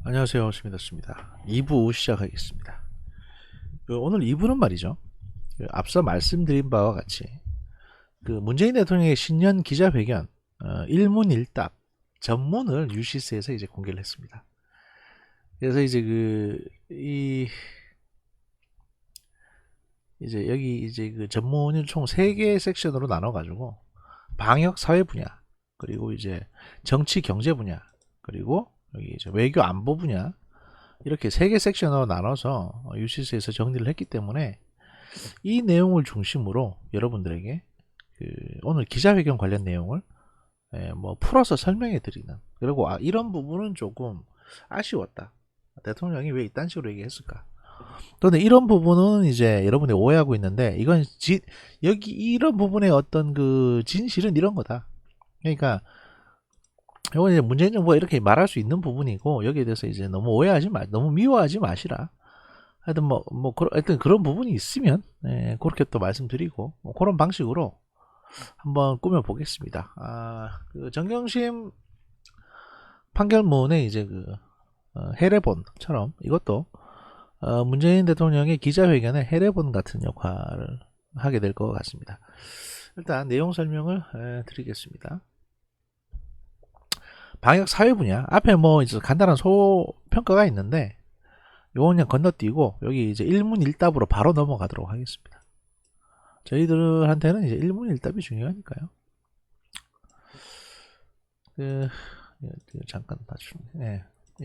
안녕하세요. 심이었습니다. 2부 시작하겠습니다. 오늘 2부는 말이죠. 앞서 말씀드린 바와 같이 문재인 대통령의 신년 기자회견 일문일답 전문을 UCC에서 이제 공개를 했습니다. 그래서 이제 이제 여기 이제 전문을 총 3개 섹션으로 나눠가지고 방역 사회 분야, 그리고 이제 정치 경제 분야, 그리고 여기 이제 외교 안보 분야, 이렇게 3개 섹션으로 나눠서 UCC에서 정리를 했기 때문에 이 내용을 중심으로 여러분들에게 오늘 기자회견 관련 내용을 뭐 풀어서 설명해 드리는, 그리고 이런 부분은 조금 아쉬웠다, 대통령이 왜 이딴 식으로 얘기했을까, 또는 이런 부분은 이제 여러분이 오해하고 있는데 이건 여기 이런 부분의 어떤 진실은 이런 거다. 그러니까 이건 이제 문재인 정부가 이렇게 말할 수 있는 부분이고, 여기에 대해서 이제 너무 오해하지 너무 미워하지 마시라. 하여튼 하여튼 그런 부분이 있으면 그렇게 또 말씀드리고, 그런 방식으로 한번 꾸며 보겠습니다. 정경심 판결문의 이제 해례본처럼 이것도 문재인 대통령의 기자회견에 해례본 같은 역할을 하게 될 것 같습니다. 일단 내용 설명을 드리겠습니다. 방역 사회 분야 앞에 이제 간단한 소평가가 있는데 요건 그냥 건너뛰고 여기 이제 일문일답으로 바로 넘어가도록 하겠습니다. 저희들한테는 이제 일문일답이 중요하니까요. 잠깐 봐주네.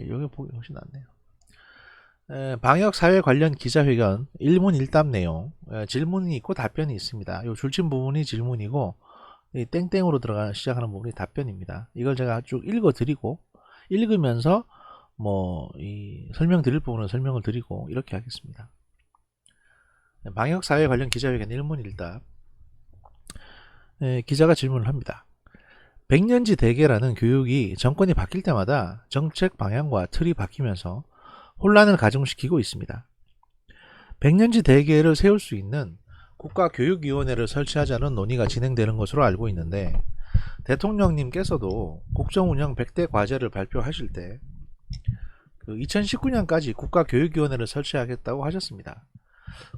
여기 보기 훨씬 낫네요. 방역 사회 관련 기자회견 일문일답 내용, 질문이 있고 답변이 있습니다. 요 줄친 부분이 질문이고 이 땡땡으로 시작하는 부분이 답변입니다. 이걸 제가 쭉 읽어 드리고, 읽으면서 이 설명 드릴 부분은 설명을 드리고 이렇게 하겠습니다. 방역사회 관련 기자회견 일문일답. 기자가 질문을 합니다. 백년지 대계라는 교육이 정권이 바뀔 때마다 정책 방향과 틀이 바뀌면서 혼란을 가중시키고 있습니다. 백년지 대계를 세울 수 있는 국가교육위원회를 설치하자는 논의가 진행되는 것으로 알고 있는데, 대통령님께서도 국정운영 100대 과제를 발표하실 때 2019년까지 국가교육위원회를 설치하겠다고 하셨습니다.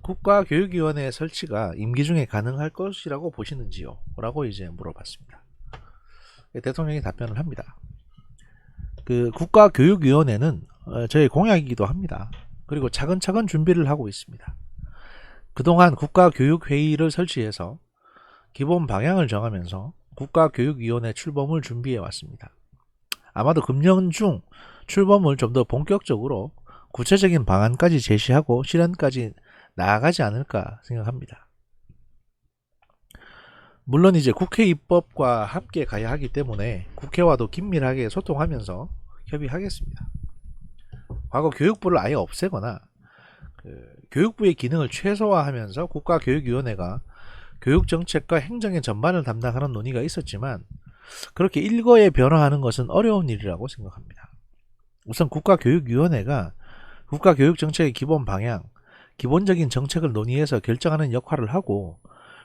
국가교육위원회 설치가 임기 중에 가능할 것이라고 보시는지요? 라고 이제 물어봤습니다. 대통령이 답변을 합니다. 국가교육위원회는 저희 공약이기도 합니다. 그리고 차근차근 준비를 하고 있습니다. 그동안 국가교육회의를 설치해서 기본 방향을 정하면서 국가교육위원회 출범을 준비해 왔습니다. 아마도 금년 중 출범을 좀 더 본격적으로 구체적인 방안까지 제시하고 실현까지 나아가지 않을까 생각합니다. 물론 이제 국회 입법과 함께 가야 하기 때문에 국회와도 긴밀하게 소통하면서 협의하겠습니다. 과거 교육부를 아예 없애거나 교육부의 기능을 최소화하면서 국가교육위원회가 교육정책과 행정의 전반을 담당하는 논의가 있었지만, 그렇게 일거에 변화하는 것은 어려운 일이라고 생각합니다. 우선 국가교육위원회가 국가교육정책의 기본 방향, 기본적인 정책을 논의해서 결정하는 역할을 하고,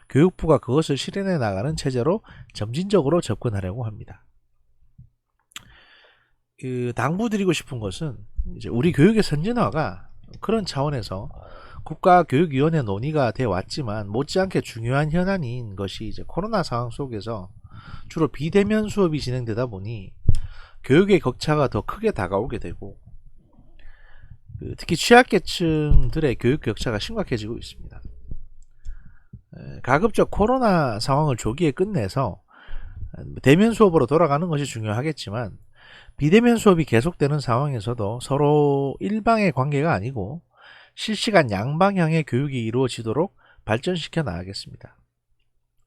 교육부가 그것을 실현해 나가는 체제로 점진적으로 접근하려고 합니다. 당부드리고 싶은 것은 이제 우리 교육의 선진화가 그런 차원에서 국가교육위원회 논의가 돼 왔지만 못지않게 중요한 현안인 것이 이제 코로나 상황 속에서 주로 비대면 수업이 진행되다 보니 교육의 격차가 더 크게 다가오게 되고, 특히 취약계층들의 교육 격차가 심각해지고 있습니다. 가급적 코로나 상황을 조기에 끝내서 대면 수업으로 돌아가는 것이 중요하겠지만, 비대면 수업이 계속되는 상황에서도 서로 일방의 관계가 아니고 실시간 양방향의 교육이 이루어지도록 발전시켜 나가겠습니다.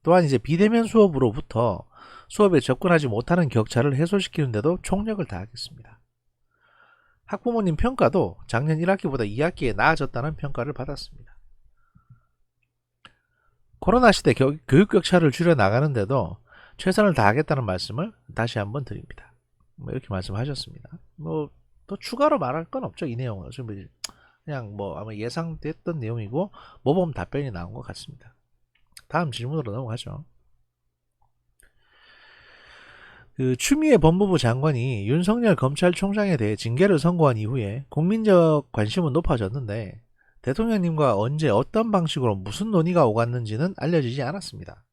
또한 이제 비대면 수업으로부터 수업에 접근하지 못하는 격차를 해소시키는 데도 총력을 다하겠습니다. 학부모님 평가도 작년 1학기보다 2학기에 나아졌다는 평가를 받았습니다. 코로나 시대 교육 격차를 줄여 나가는데도 최선을 다하겠다는 말씀을 다시 한번 드립니다. 이렇게 말씀하셨습니다. 또 추가로 말할 건 없죠. 이 내용은 그냥 아마 예상됐던 내용이고 모범 답변이 나온 것 같습니다. 다음 질문으로 넘어가죠. 그 추미애 법무부 장관이 윤석열 검찰총장에 대해 징계를 선고한 이후에 국민적 관심은 높아졌는데 대통령님과 언제 어떤 방식으로 무슨 논의가 오갔는지는 알려지지 않았습니다.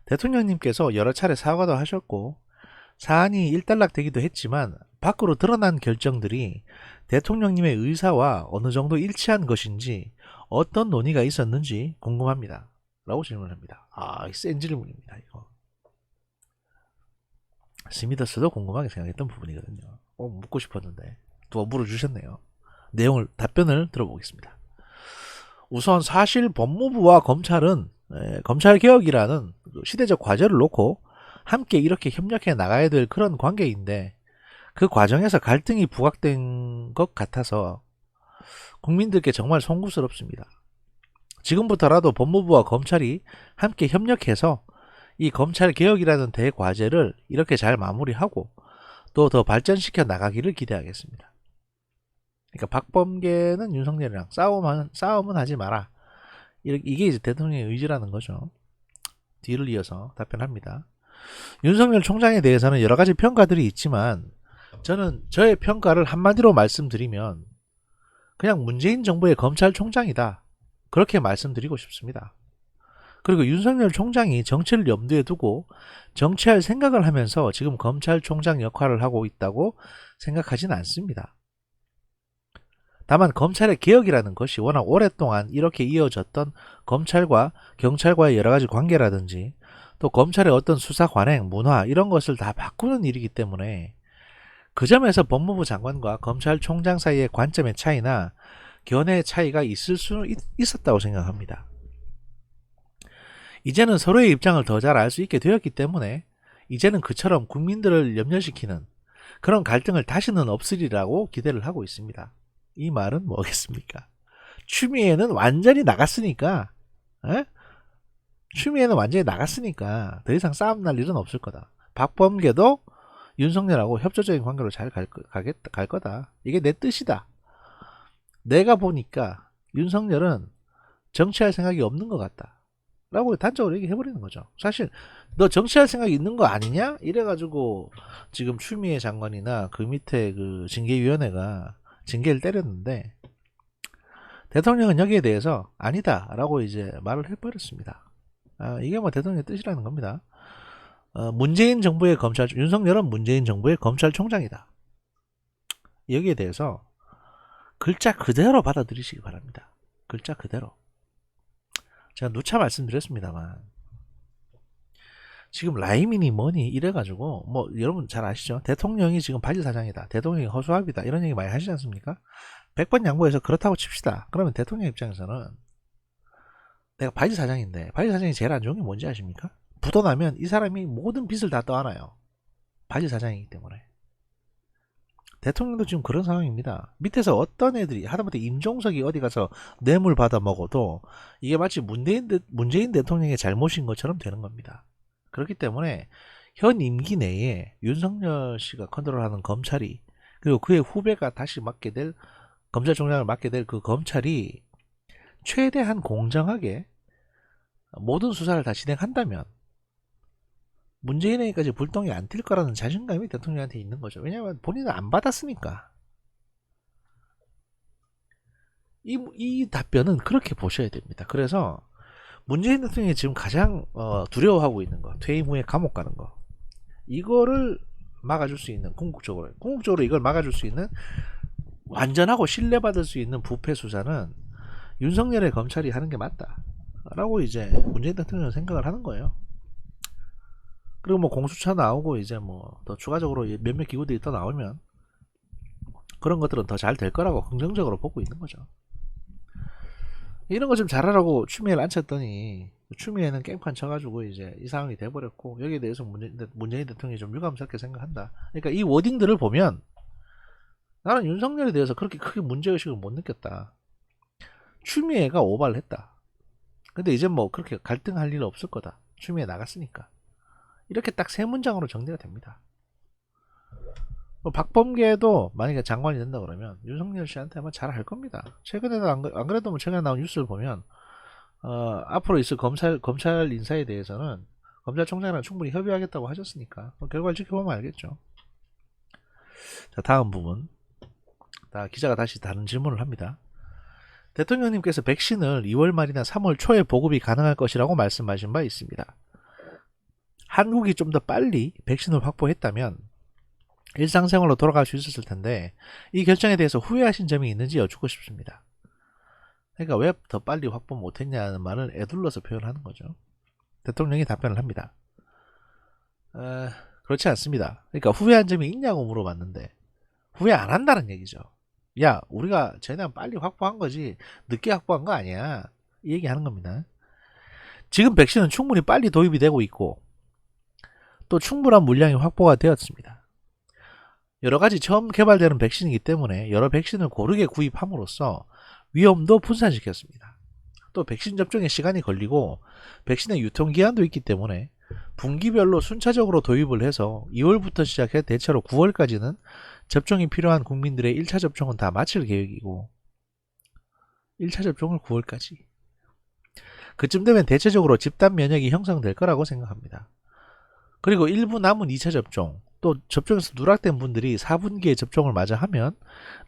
대통령님께서 여러 차례 사과도 하셨고 사안이 일단락되기도 했지만 밖으로 드러난 결정들이 대통령님의 의사와 어느 정도 일치한 것인지 어떤 논의가 있었는지 궁금합니다. 라고 질문합니다. 센 질문입니다. 이거. 스미더스도 궁금하게 생각했던 부분이거든요. 묻고 싶었는데 또 물어주셨네요. 답변을 들어보겠습니다. 우선 사실 법무부와 검찰은 검찰개혁이라는 시대적 과제를 놓고 함께 이렇게 협력해 나가야 될 그런 관계인데 그 과정에서 갈등이 부각된 것 같아서 국민들께 정말 송구스럽습니다. 지금부터라도 법무부와 검찰이 함께 협력해서 이 검찰개혁이라는 대과제를 이렇게 잘 마무리하고 또 더 발전시켜 나가기를 기대하겠습니다. 그러니까 박범계는 윤석열이랑 싸움은 하지 마라. 이게 이제 대통령의 의지라는 거죠. 뒤를 이어서 답변합니다. 윤석열 총장에 대해서는 여러 가지 평가들이 있지만 저는 저의 평가를 한마디로 말씀드리면 그냥 문재인 정부의 검찰총장이다. 그렇게 말씀드리고 싶습니다. 그리고 윤석열 총장이 정치를 염두에 두고 정치할 생각을 하면서 지금 검찰총장 역할을 하고 있다고 생각하진 않습니다. 다만 검찰의 개혁이라는 것이 워낙 오랫동안 이렇게 이어졌던 검찰과 경찰과의 여러 가지 관계라든지 또 검찰의 어떤 수사 관행, 문화 이런 것을 다 바꾸는 일이기 때문에 그 점에서 법무부 장관과 검찰총장 사이의 관점의 차이나 견해의 차이가 있을 수 있었다고 생각합니다. 이제는 서로의 입장을 더 잘 알 수 있게 되었기 때문에 이제는 그처럼 국민들을 염려시키는 그런 갈등을 다시는 없으리라고 기대를 하고 있습니다. 이 말은 뭐겠습니까? 추미애는 완전히 나갔으니까 추미애는 완전히 나갔으니까 더 이상 싸움 날 일은 없을 거다. 박범계도 윤석열하고 협조적인 관계로 잘 갈 거다. 이게 내 뜻이다. 내가 보니까 윤석열은 정치할 생각이 없는 것 같다. 라고 단적으로 얘기해버리는 거죠. 사실 너 정치할 생각이 있는 거 아니냐? 이래가지고 지금 추미애 장관이나 그 밑에 그 징계위원회가 징계를 때렸는데 대통령은 여기에 대해서 아니다 라고 이제 말을 해버렸습니다. 이게 뭐 대통령의 뜻이라는 겁니다. 문재인 정부의 윤석열은 문재인 정부의 검찰총장이다. 여기에 대해서 글자 그대로 받아들이시기 바랍니다. 글자 그대로. 제가 누차 말씀드렸습니다만 지금 라이민이 뭐니 이래가지고 뭐 여러분 잘 아시죠? 대통령이 지금 바지사장이다. 대통령이 허수아비다. 이런 얘기 많이 하시지 않습니까? 100번 양보해서 그렇다고 칩시다. 그러면 대통령 입장에서는 내가 바지사장인데 바지사장이 제일 안 좋은 게 뭔지 아십니까? 부도나면 이 사람이 모든 빚을 다 떠안아요. 바지사장이기 때문에. 대통령도 지금 그런 상황입니다. 밑에서 어떤 애들이 하다못해 임종석이 어디 가서 뇌물 받아 먹어도 이게 마치 문재인 대통령의 잘못인 것처럼 되는 겁니다. 그렇기 때문에 현 임기 내에 윤석열 씨가 컨트롤하는 검찰이 그리고 그의 후배가 다시 검찰총장을 맡게 될 그 검찰이 최대한 공정하게 모든 수사를 다 진행한다면 문재인에게까지 불똥이 안 튈 거라는 자신감이 대통령한테 있는 거죠. 왜냐하면 본인은 안 받았으니까. 이 답변은 그렇게 보셔야 됩니다. 그래서 문재인 대통령이 지금 가장 두려워하고 있는 거, 퇴임 후에 감옥 가는 거, 이거를 막아줄 수 있는 궁극적으로 이걸 막아줄 수 있는 완전하고 신뢰받을 수 있는 부패 수사는 윤석열의 검찰이 하는 게 맞다라고 이제 문재인 대통령은 생각을 하는 거예요. 그리고 뭐 공수처 나오고 이제 뭐 더 추가적으로 몇몇 기구들이 더 나오면 그런 것들은 더 잘 될 거라고 긍정적으로 보고 있는 거죠. 이런 거 좀 잘하라고 추미애를 앉혔더니 추미애는 깽판 쳐가지고 이제 이 상황이 돼버렸고 여기에 대해서 문재인 대통령이 좀 유감스럽게 생각한다. 그러니까 이 워딩들을 보면 나는 윤석열에 대해서 그렇게 크게 문제의식을 못 느꼈다. 추미애가 오바를 했다. 근데 이제 뭐 그렇게 갈등할 일 없을 거다. 추미애 나갔으니까. 이렇게 딱 세 문장으로 정리가 됩니다. 박범계도 만약에 장관이 된다 그러면 윤석열 씨한테 아마 잘 할 겁니다. 최근에도 안 그래도 뭐 최근에 나온 뉴스를 보면 앞으로 있을 검찰 인사에 대해서는 검찰총장이랑 충분히 협의하겠다고 하셨으니까 결과를 지켜보면 알겠죠. 자, 다음 부분. 기자가 다시 다른 질문을 합니다. 대통령님께서 백신을 2월 말이나 3월 초에 보급이 가능할 것이라고 말씀하신 바 있습니다. 한국이 좀 더 빨리 백신을 확보했다면 일상생활로 돌아갈 수 있었을 텐데 이 결정에 대해서 후회하신 점이 있는지 여쭙고 싶습니다. 그러니까 왜 더 빨리 확보 못했냐는 말을 애둘러서 표현하는 거죠. 대통령이 답변을 합니다. 그렇지 않습니다. 그러니까 후회한 점이 있냐고 물어봤는데 후회 안 한다는 얘기죠. 야, 우리가 최대한 빨리 확보한 거지 늦게 확보한 거 아니야. 이 얘기하는 겁니다. 지금 백신은 충분히 빨리 도입이 되고 있고 또 충분한 물량이 확보가 되었습니다. 여러가지 처음 개발되는 백신이기 때문에 여러 백신을 고르게 구입함으로써 위험도 분산시켰습니다. 또 백신 접종에 시간이 걸리고 백신의 유통기한도 있기 때문에 분기별로 순차적으로 도입을 해서 2월부터 시작해 대체로 9월까지는 접종이 필요한 국민들의 1차 접종은 다 마칠 계획이고 1차 접종을 9월까지 그쯤 되면 대체적으로 집단 면역이 형성될 거라고 생각합니다. 그리고 일부 남은 2차 접종 또 접종에서 누락된 분들이 4분기에 접종을 마저 하면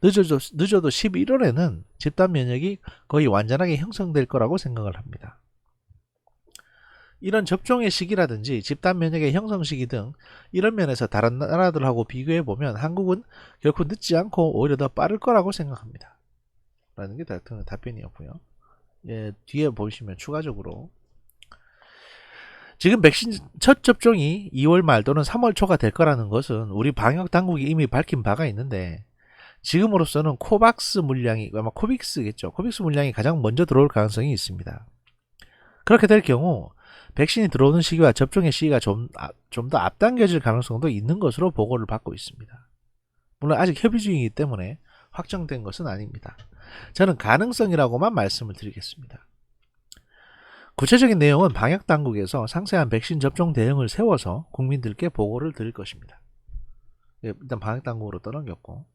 늦어도 11월에는 집단 면역이 거의 완전하게 형성될 거라고 생각을 합니다. 이런 접종의 시기라든지 집단 면역의 형성 시기 등 이런 면에서 다른 나라들하고 비교해보면 한국은 결코 늦지 않고 오히려 더 빠를 거라고 생각합니다. 라는 게 대통령 답변이었고요. 예, 뒤에 보시면 추가적으로 지금 백신 첫 접종이 2월 말 또는 3월 초가 될 거라는 것은 우리 방역 당국이 이미 밝힌 바가 있는데 지금으로서는 코박스 물량이 아마 코빅스겠죠. 코빅스 물량이 가장 먼저 들어올 가능성이 있습니다. 그렇게 될 경우 백신이 들어오는 시기와 접종의 시기가 좀 더 앞당겨질 가능성도 있는 것으로 보고를 받고 있습니다. 물론 아직 협의 중이기 때문에 확정된 것은 아닙니다. 저는 가능성이라고만 말씀을 드리겠습니다. 구체적인 내용은 방역당국에서 상세한 백신 접종 대응을 세워서 국민들께 보고를 드릴 것입니다. 일단 방역당국으로 떠넘겼고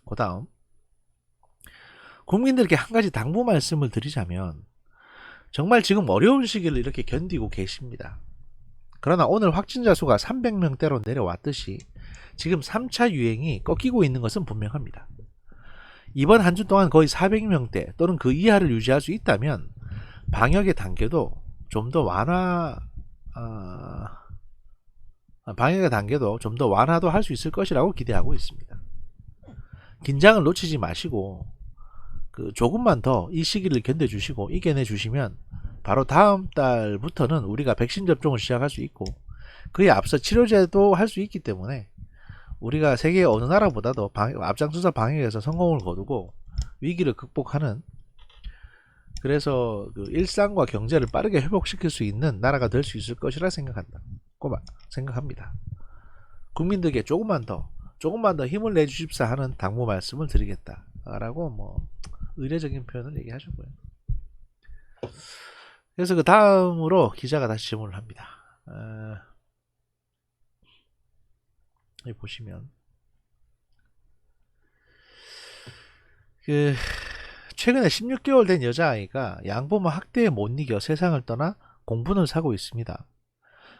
그 다음 국민들께 한 가지 당부 말씀을 드리자면 정말 지금 어려운 시기를 이렇게 견디고 계십니다. 그러나 오늘 확진자 수가 300명대로 내려왔듯이 지금 3차 유행이 꺾이고 있는 것은 분명합니다. 이번 한 주 동안 거의 400명대 또는 그 이하를 유지할 수 있다면 방역의 단계도 좀 더 완화도 할 수 있을 것이라고 기대하고 있습니다. 긴장을 놓치지 마시고 조금만 더 이 시기를 견뎌주시고 이겨내 주시면 바로 다음 달부터는 우리가 백신 접종을 시작할 수 있고 그에 앞서 치료제도 할 수 있기 때문에 우리가 세계 어느 나라보다도 앞장서서 방역에서 성공을 거두고 위기를 극복하는 그래서 일상과 경제를 빠르게 회복시킬 수 있는 나라가 될 수 있을 것이라 생각합니다. 국민들께 조금만 더 힘을 내주십사 하는 당부 말씀을 드리겠다라고 의례적인 표현을 얘기하셨고요. 그래서 그 다음으로 기자가 다시 질문을 합니다. 여기 보시면 최근에 16개월 된 여자아이가 양부모 학대에 못 이겨 세상을 떠나 공분을 사고 있습니다.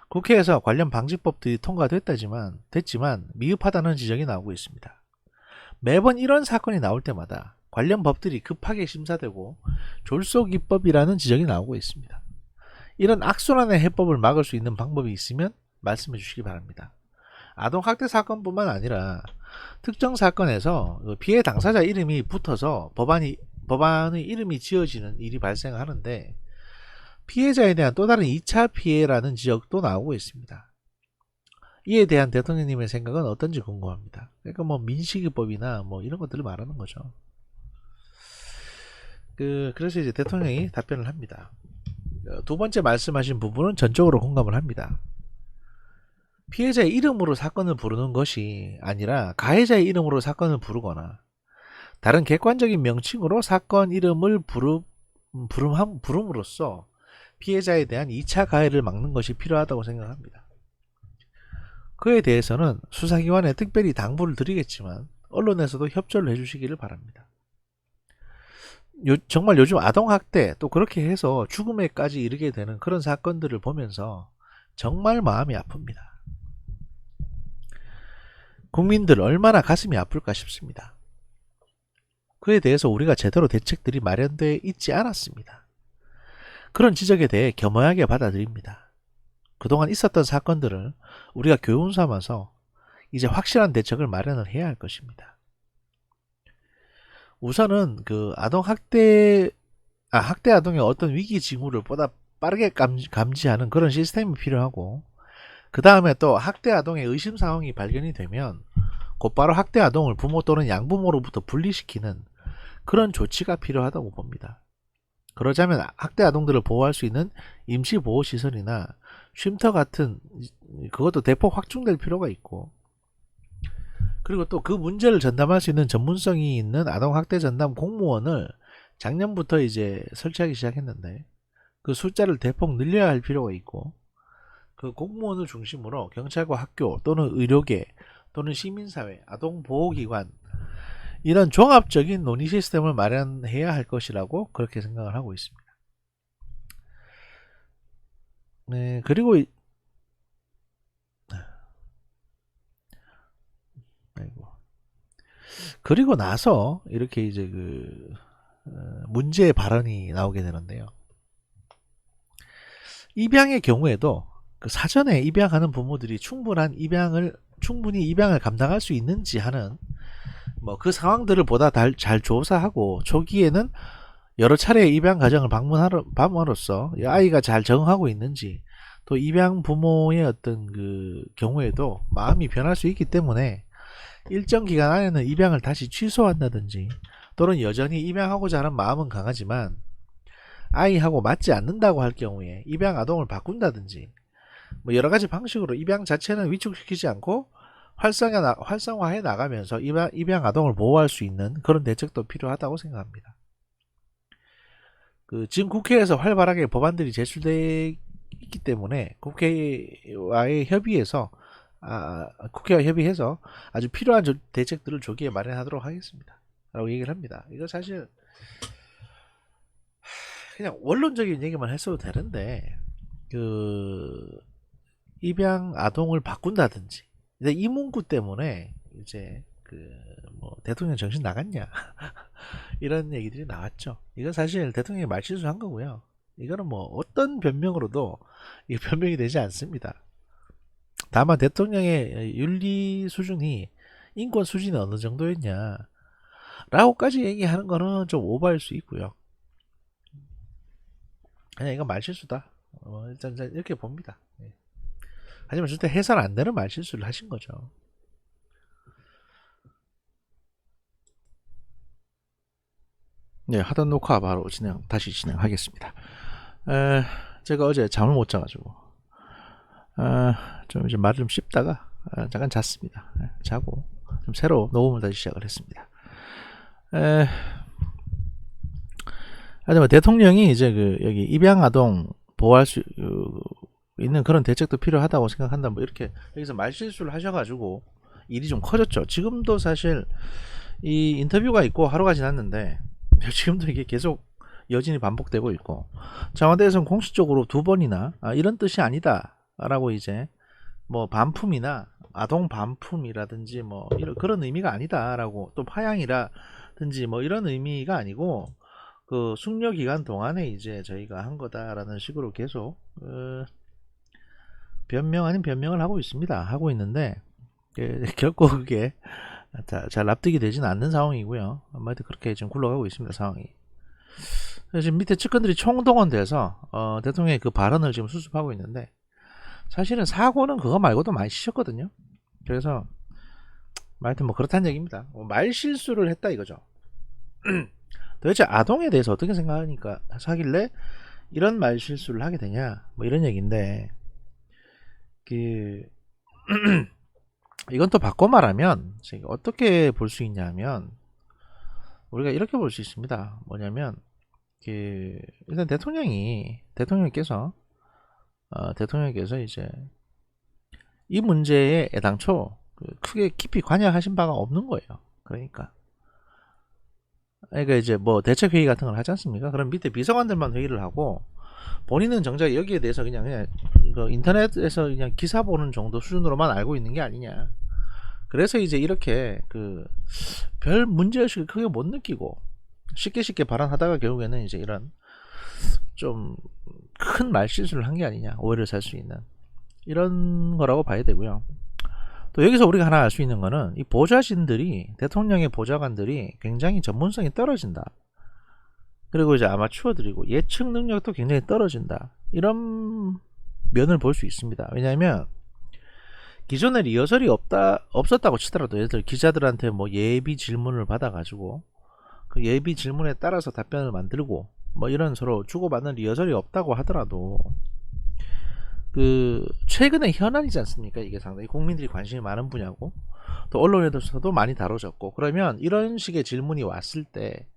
국회에서 관련 방지법들이 통과됐지만 미흡하다는 지적이 나오고 있습니다. 매번 이런 사건이 나올 때마다 관련 법들이 급하게 심사되고 졸속입법이라는 지적이 나오고 있습니다. 이런 악순환의 해법을 막을 수 있는 방법이 있으면 말씀해 주시기 바랍니다. 아동학대 사건뿐만 아니라 특정 사건에서 피해 당사자 이름이 붙어서 법안의 이름이 지어지는 일이 발생하는데 피해자에 대한 또 다른 2차 피해라는 지적도 나오고 있습니다. 이에 대한 대통령님의 생각은 어떤지 궁금합니다. 그러니까 민식이법이나 이런 것들을 말하는 거죠. 그래서 이제 대통령이 답변을 합니다. 두 번째 말씀하신 부분은 전적으로 공감을 합니다. 피해자의 이름으로 사건을 부르는 것이 아니라 가해자의 이름으로 사건을 부르거나 다른 객관적인 명칭으로 사건 이름을 부름으로써 피해자에 대한 2차 가해를 막는 것이 필요하다고 생각합니다. 그에 대해서는 수사기관에 특별히 당부를 드리겠지만 언론에서도 협조를 해주시기를 바랍니다. 정말 요즘 아동학대 또 그렇게 해서 죽음에까지 이르게 되는 그런 사건들을 보면서 정말 마음이 아픕니다. 국민들 얼마나 가슴이 아플까 싶습니다. 그에 대해서 우리가 제대로 대책들이 마련되어 있지 않았습니다. 그런 지적에 대해 겸허하게 받아들입니다. 그동안 있었던 사건들을 우리가 교훈 삼아서 이제 확실한 대책을 마련을 해야 할 것입니다. 우선은 그 학대 아동의 어떤 위기 징후를 보다 빠르게 감지하는 그런 시스템이 필요하고, 그 다음에 또 학대 아동의 의심 상황이 발견이 되면 곧바로 학대 아동을 부모 또는 양부모로부터 분리시키는 그런 조치가 필요하다고 봅니다. 그러자면 학대 아동들을 보호할 수 있는 임시보호시설이나 쉼터 같은 그것도 대폭 확충될 필요가 있고, 그리고 또 그 문제를 전담할 수 있는 전문성이 있는 아동학대 전담 공무원을 작년부터 이제 설치하기 시작했는데, 그 숫자를 대폭 늘려야 할 필요가 있고, 그 공무원을 중심으로 경찰과 학교 또는 의료계 또는 시민사회, 아동보호기관, 이런 종합적인 논의 시스템을 마련해야 할 것이라고 그렇게 생각을 하고 있습니다. 네, 그리고 나서 이렇게 이제 문제의 발언이 나오게 되는데요. 입양의 경우에도 그 사전에 입양하는 부모들이 충분히 입양을 감당할 수 있는지 하는 뭐 그 상황들을 보다 잘 조사하고, 초기에는 여러 차례 입양 가정을 방문함으로써 아이가 잘 적응하고 있는지, 또 입양 부모의 어떤 그 경우에도 마음이 변할 수 있기 때문에 일정 기간 안에는 입양을 다시 취소한다든지, 또는 여전히 입양하고자 하는 마음은 강하지만 아이하고 맞지 않는다고 할 경우에 입양 아동을 바꾼다든지, 뭐 여러 가지 방식으로 입양 자체는 위축시키지 않고 활성화해 나가면서 입양 아동을 보호할 수 있는 그런 대책도 필요하다고 생각합니다. 지금 국회에서 활발하게 법안들이 제출되어 있기 때문에 국회와 협의해서 아주 필요한 대책들을 조기에 마련하도록 하겠습니다 라고 얘기를 합니다. 이거 사실 그냥 원론적인 얘기만 했어도 되는데, 입양 아동을 바꾼다든지, 이 문구 때문에 이제 뭐 대통령 정신 나갔냐 이런 얘기들이 나왔죠. 이건 사실 대통령이 말실수한 거고요. 이거는 뭐 어떤 변명으로도 이 변명이 되지 않습니다. 다만 대통령의 윤리 수준이, 인권 수준이 어느 정도였냐 라고까지 얘기하는 거는 좀 오버할 수 있고요. 그냥 이건 말실수다, 일단 이렇게 봅니다. 하지만 절대 해선 안 되는 말실수를 하신 거죠. 네, 하던 녹화 바로 다시 진행하겠습니다. 제가 어제 잠을 못 자가지고 좀 이제 말을 좀 씹다가 잠깐 잤습니다. 자고 좀 새로 녹음을 다시 시작을 했습니다. 하지만 대통령이 이제 여기 입양 아동 보호할 수 있는 그런 대책도 필요하다고 생각한다, 뭐 이렇게 여기서 말실수를 하셔가지고 일이 좀 커졌죠. 지금도 사실 이 인터뷰가 있고 하루가 지났는데 지금도 이게 계속 여진이 반복되고 있고, 청와대에서는 공식적으로 2번이나 이런 뜻이 아니다 라고 이제 뭐 반품이나 아동 반품이라든지 뭐 이런 그런 의미가 아니다 라고, 또 파양이라든지 뭐 이런 의미가 아니고 그 숙려 기간 동안에 이제 저희가 한 거다라는 식으로 계속 변명 아닌 변명을 하고 있는데, 결코 그게 잘 납득이 되지는 않는 상황이고요. 아무튼 그렇게 지금 굴러가고 있습니다, 상황이. 지금 밑에 측근들이 총동원돼서 대통령의 그 발언을 지금 수습하고 있는데, 사실은 사고는 그거 말고도 많이 치셨거든요. 그래서 하여튼 뭐 그렇다는 얘기입니다. 말실수를 했다 이거죠. 도대체 아동에 대해서 어떻게 하길래 이런 말실수를 하게 되냐, 뭐 이런 얘기인데, 이건 또 바꿔 말하면 어떻게 볼 수 있냐면, 우리가 이렇게 볼 수 있습니다. 뭐냐면 일단 대통령께서 이제 이 문제에 애당초 크게 깊이 관여하신 바가 없는 거예요. 그러니까 이제 뭐 대책회의 같은 걸 하지 않습니까? 그럼 밑에 비서관들만 회의를 하고 본인은 정작 여기에 대해서 그냥 그 인터넷에서 그냥 기사 보는 정도 수준으로만 알고 있는 게 아니냐. 그래서 이제 이렇게 그 별 문제의식을 크게 못 느끼고 쉽게 발언하다가 결국에는 이제 이런 좀 큰 말실수를 한 게 아니냐, 오해를 살 수 있는 이런 거라고 봐야 되고요. 또 여기서 우리가 하나 알 수 있는 거는 이 보좌진들이, 대통령의 보좌관들이 굉장히 전문성이 떨어진다. 그리고 이제 아마추어들이고 예측 능력도 굉장히 떨어진다. 이런 면을 볼 수 있습니다. 왜냐하면 기존에 리허설이 없었다고 치더라도, 예를 들어 기자들한테 뭐 예비 질문을 받아가지고 그 예비 질문에 따라서 답변을 만들고 뭐 이런 서로 주고받는 리허설이 없다고 하더라도, 그 최근의 현안이지 않습니까? 이게 상당히 국민들이 관심이 많은 분야고 또 언론에서도 많이 다뤄졌고, 그러면 이런 식의 질문이 왔을 때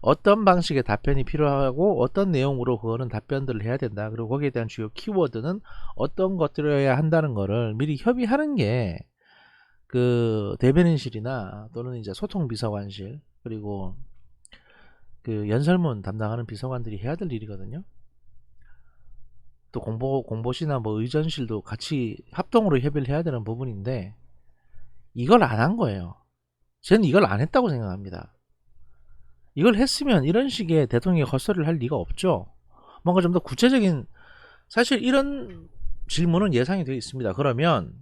어떤 방식의 답변이 필요하고 어떤 내용으로 그거는 답변들을 해야 된다, 그리고 거기에 대한 주요 키워드는 어떤 것들이어야 한다는 거를 미리 협의하는 게 그 대변인실이나 또는 이제 소통비서관실, 그리고 그 연설문 담당하는 비서관들이 해야 될 일이거든요. 또 공보시나 뭐 의전실도 같이 합동으로 협의를 해야 되는 부분인데 이걸 안 한 거예요. 저는 이걸 안 했다고 생각합니다. 이걸 했으면 이런 식의 대통령이 헛소리를 할 리가 없죠. 뭔가 좀 더 구체적인, 사실 이런 질문은 예상이 되어 있습니다. 그러면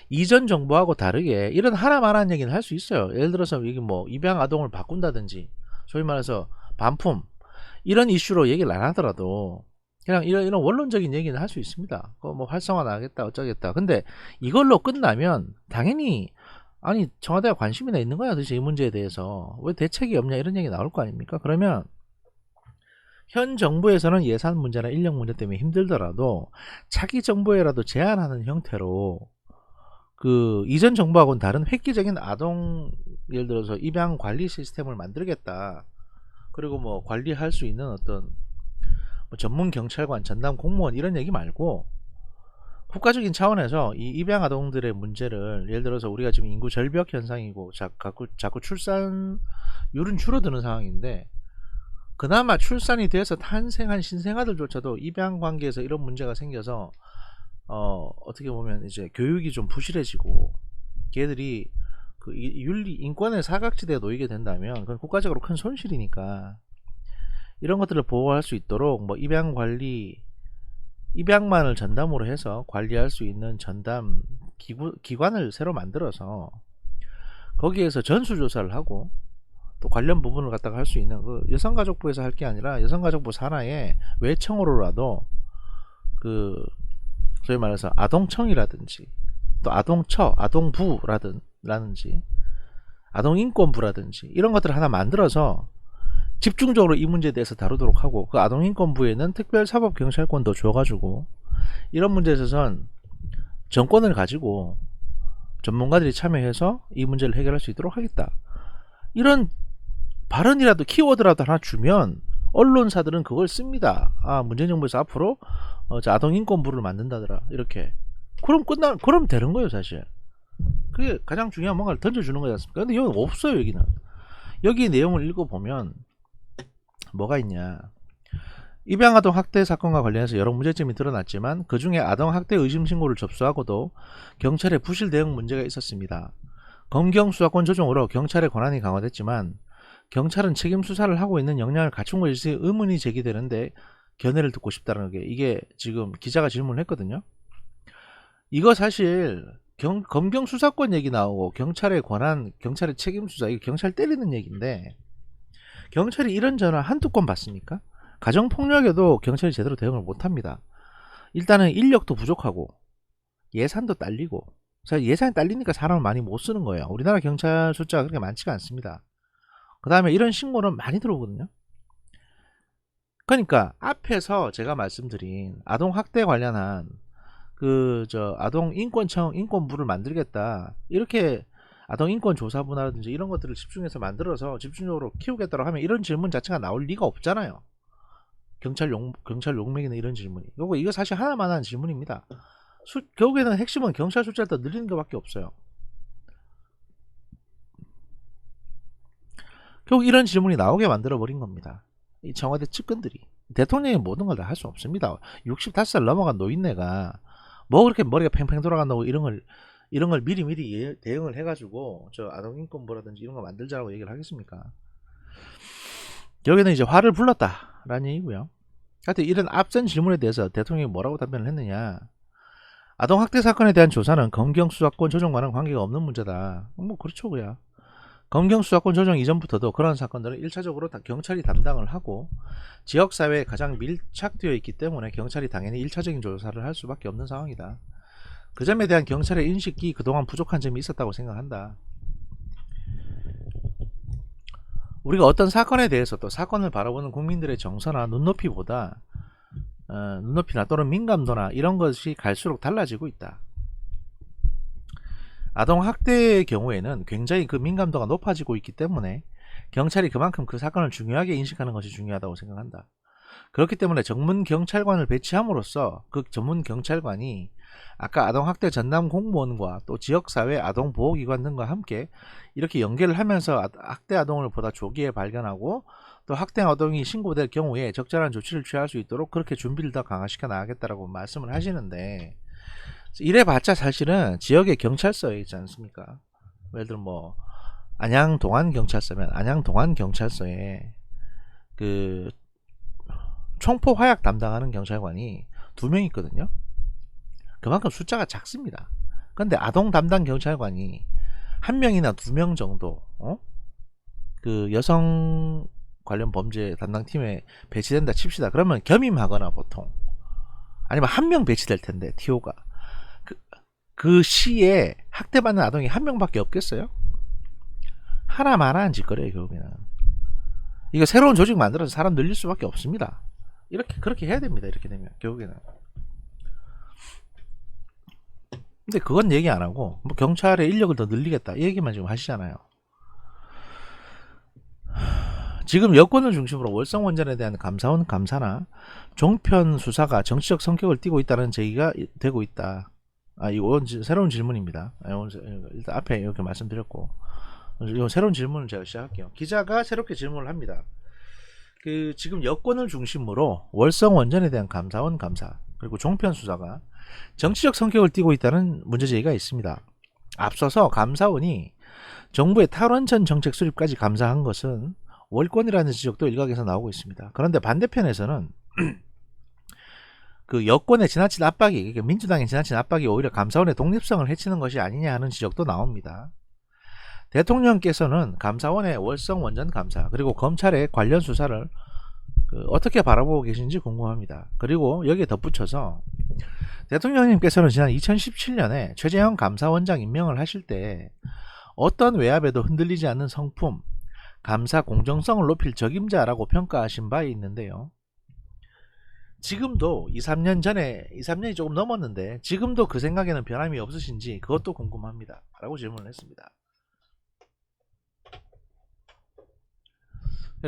이전 정부하고 다르게 이런 하나만한 얘기는 할 수 있어요. 예를 들어서 여기 뭐 입양 아동을 바꾼다든지, 소위 말해서 반품, 이런 이슈로 얘기를 안 하더라도 그냥 이런 원론적인 얘기는 할 수 있습니다. 뭐 활성화 나겠다 어쩌겠다. 근데 이걸로 끝나면 당연히, 아니 청와대가 관심이나 있는 거야 도대체 이 문제에 대해서, 왜 대책이 없냐, 이런 얘기 나올 거 아닙니까? 그러면 현 정부에서는 예산 문제나 인력 문제 때문에 힘들더라도 차기 정부에라도 제안하는 형태로 그 이전 정부하고는 다른 획기적인 아동, 예를 들어서 입양 관리 시스템을 만들겠다, 그리고 뭐 관리할 수 있는 어떤 뭐 전문 경찰관, 전담 공무원, 이런 얘기 말고 국가적인 차원에서 이 입양 아동들의 문제를, 예를 들어서 우리가 지금 인구 절벽 현상이고 자꾸 출산율은 줄어드는 상황인데, 그나마 출산이 돼서 탄생한 신생아들조차도 입양 관계에서 이런 문제가 생겨서 어떻게 보면 이제 교육이 좀 부실해지고 걔들이 그 윤리 인권의 사각지대에 놓이게 된다면 그건 국가적으로 큰 손실이니까, 이런 것들을 보호할 수 있도록 뭐 입양 관리, 입양만을 전담으로 해서 관리할 수 있는 전담 기관을 새로 만들어서 거기에서 전수조사를 하고 또 관련 부분을 갖다가 할 수 있는, 그 여성가족부에서 할 게 아니라 여성가족부 산하에 외청으로라도 그 소위 말해서 아동청이라든지 또 아동처, 아동부라든지 아동인권부라든지 이런 것들을 하나 만들어서 집중적으로 이 문제에 대해서 다루도록 하고, 그 아동인권부에는 특별사법경찰권도 줘가지고 이런 문제에 있어서는 정권을 가지고 전문가들이 참여해서 이 문제를 해결할 수 있도록 하겠다, 이런 발언이라도 키워드라도 하나 주면 언론사들은 그걸 씁니다. 아, 문재인 정부에서 앞으로 아동인권부를 만든다더라, 이렇게. 그럼 되는 거예요 사실. 그게 가장 중요한, 뭔가를 던져주는 거지 않습니까? 근데 여기 없어요. 여기는, 여기 내용을 읽어보면 뭐가 있냐, 입양아동 학대 사건과 관련해서 여러 문제점이 드러났지만 그 중에 아동학대 의심 신고를 접수하고도 경찰의 부실 대응 문제가 있었습니다. 검경 수사권 조정으로 경찰의 권한이 강화됐지만 경찰은 책임 수사를 하고 있는 역량을 갖춘 것이 의문이 제기되는데 견해를 듣고 싶다는 게, 이게 지금 기자가 질문을 했거든요. 이거 사실 검경 수사권 얘기 나오고 경찰의 권한, 경찰의 책임 수사, 이거 경찰 때리는 얘기인데, 경찰이 이런 전화 한두 건 받습니까? 가정폭력에도 경찰이 제대로 대응을 못합니다. 일단은 인력도 부족하고 예산도 딸리고, 예산이 딸리니까 사람을 많이 못 쓰는 거예요. 우리나라 경찰 숫자가 그렇게 많지가 않습니다. 그 다음에 이런 신고는 많이 들어오거든요. 그러니까 앞에서 제가 말씀드린 아동학대 관련한 아동인권청, 인권부를 만들겠다, 이렇게 아동인권조사부라든지 이런 것들을 집중해서 만들어서 집중적으로 키우겠다고 하면 이런 질문 자체가 나올 리가 없잖아요. 경찰 용맥이나 이런 질문이. 그리고 이거 사실 하나만한 질문입니다. 결국에는 핵심은 경찰 숫자를 더 늘리는 것밖에 없어요. 결국 이런 질문이 나오게 만들어 버린 겁니다. 이 청와대 측근들이 대통령이 모든 걸 다 할 수 없습니다. 65살 넘어간 노인네가 뭐 그렇게 머리가 팽팽 돌아간다고 이런 걸 미리미리 대응을 해가지고 저 아동인권부라든지 이런 거 만들자라고 얘기를 하겠습니까? 여기는 이제 화를 불렀다라는 얘기고요. 하여튼 이런 앞선 질문에 대해서 대통령이 뭐라고 답변을 했느냐. 아동학대 사건에 대한 조사는 검경수사권 조정과는 관계가 없는 문제다. 뭐 그렇죠 그야. 검경수사권 조정 이전부터도 그런 사건들은 1차적으로 다 경찰이 담당을 하고 지역사회에 가장 밀착되어 있기 때문에 경찰이 당연히 1차적인 조사를 할 수밖에 없는 상황이다. 그 점에 대한 경찰의 인식이 그동안 부족한 점이 있었다고 생각한다. 우리가 어떤 사건에 대해서 또 사건을 바라보는 국민들의 정서나 눈높이보다 눈높이나 또는 민감도나 이런 것이 갈수록 달라지고 있다. 아동학대의 경우에는 굉장히 그 민감도가 높아지고 있기 때문에 경찰이 그만큼 그 사건을 중요하게 인식하는 것이 중요하다고 생각한다. 그렇기 때문에 전문 경찰관을 배치함으로써 그 전문 경찰관이 아까 아동학대 전담 공무원과 또 지역사회 아동보호기관 등과 함께 이렇게 연계를 하면서 학대 아동을 보다 조기에 발견하고 또 학대 아동이 신고될 경우에 적절한 조치를 취할 수 있도록 그렇게 준비를 더 강화시켜 나가겠다라고 말씀을 하시는데, 이래봤자 사실은 지역의 경찰서에 있지 않습니까? 예를 들어 뭐 안양 동안경찰서면 안양 동안경찰서에 그 총포 화약 담당하는 경찰관이 2명 있거든요. 그만큼 숫자가 작습니다. 근데 아동 담당 경찰관이 1명이나 2명 정도 그 여성 관련 범죄 담당팀에 배치된다 칩시다. 그러면 겸임하거나 보통 아니면 1명 배치될 텐데 TO가 그 시에 학대받는 아동이 1명밖에 없겠어요? 하나만한 짓거리예요. 결국에는 이거 새로운 조직 만들어서 사람 늘릴 수밖에 없습니다. 이렇게 그렇게 해야 됩니다. 이렇게 되면 결국에는. 근데 그건 얘기 안 하고 뭐 경찰의 인력을 더 늘리겠다 이 얘기만 지금 하시잖아요. 지금 여권을 중심으로 월성 원전에 대한 감사원 감사나 종편 수사가 정치적 성격을 띠고 있다는 제기가 되고 있다. 이건 새로운 질문입니다. 일단 앞에 이렇게 말씀드렸고, 이건 새로운 질문을 제가 시작할게요. 기자가 새롭게 질문을 합니다. 그 지금 여권을 중심으로 월성 원전에 대한 감사원 감사 그리고 종편 수사가 정치적 성격을 띠고 있다는 문제제기가 있습니다. 앞서서 감사원이 정부의 탈원전 정책 수립까지 감사한 것은 월권이라는 지적도 일각에서 나오고 있습니다. 그런데 반대편에서는 그 여권의 지나친 압박이, 민주당의 지나친 압박이 오히려 감사원의 독립성을 해치는 것이 아니냐 하는 지적도 나옵니다. 대통령께서는 감사원의 월성 원전 감사 그리고 검찰의 관련 수사를 어떻게 바라보고 계신지 궁금합니다. 그리고 여기에 덧붙여서 대통령님께서는 지난 2017년에 최재형 감사원장 임명을 하실 때 어떤 외압에도 흔들리지 않는 성품, 감사 공정성을 높일 적임자라고 평가하신 바 있는데요. 지금도 2-3년이 조금 넘었는데 지금도 그 생각에는 변함이 없으신지 그것도 궁금합니다. 라고 질문을 했습니다.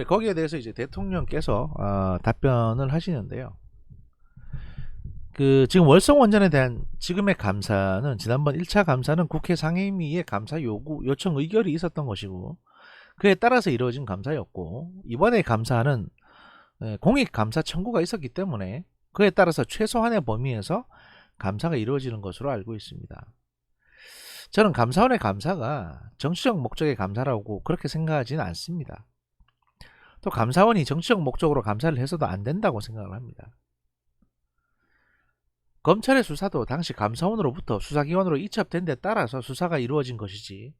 거기에 대해서 이제 대통령께서 답변을 하시는데요. 그 지금 월성 원전에 대한 지금의 감사는 지난번 1차 감사는 국회 상임위의 감사 요청 의결이 있었던 것이고 그에 따라서 이루어진 감사였고, 이번에 감사는 공익 감사 청구가 있었기 때문에 그에 따라서 최소한의 범위에서 감사가 이루어지는 것으로 알고 있습니다. 저는 감사원의 감사가 정치적 목적의 감사라고 그렇게 생각하지는 않습니다. 또 감사원이 정치적 목적으로 감사를 해서도 안 된다고 생각을 합니다. 검찰의 수사도 당시 감사원으로부터 수사기관으로 이첩된 데 따라서 수사가 이루어진 것이지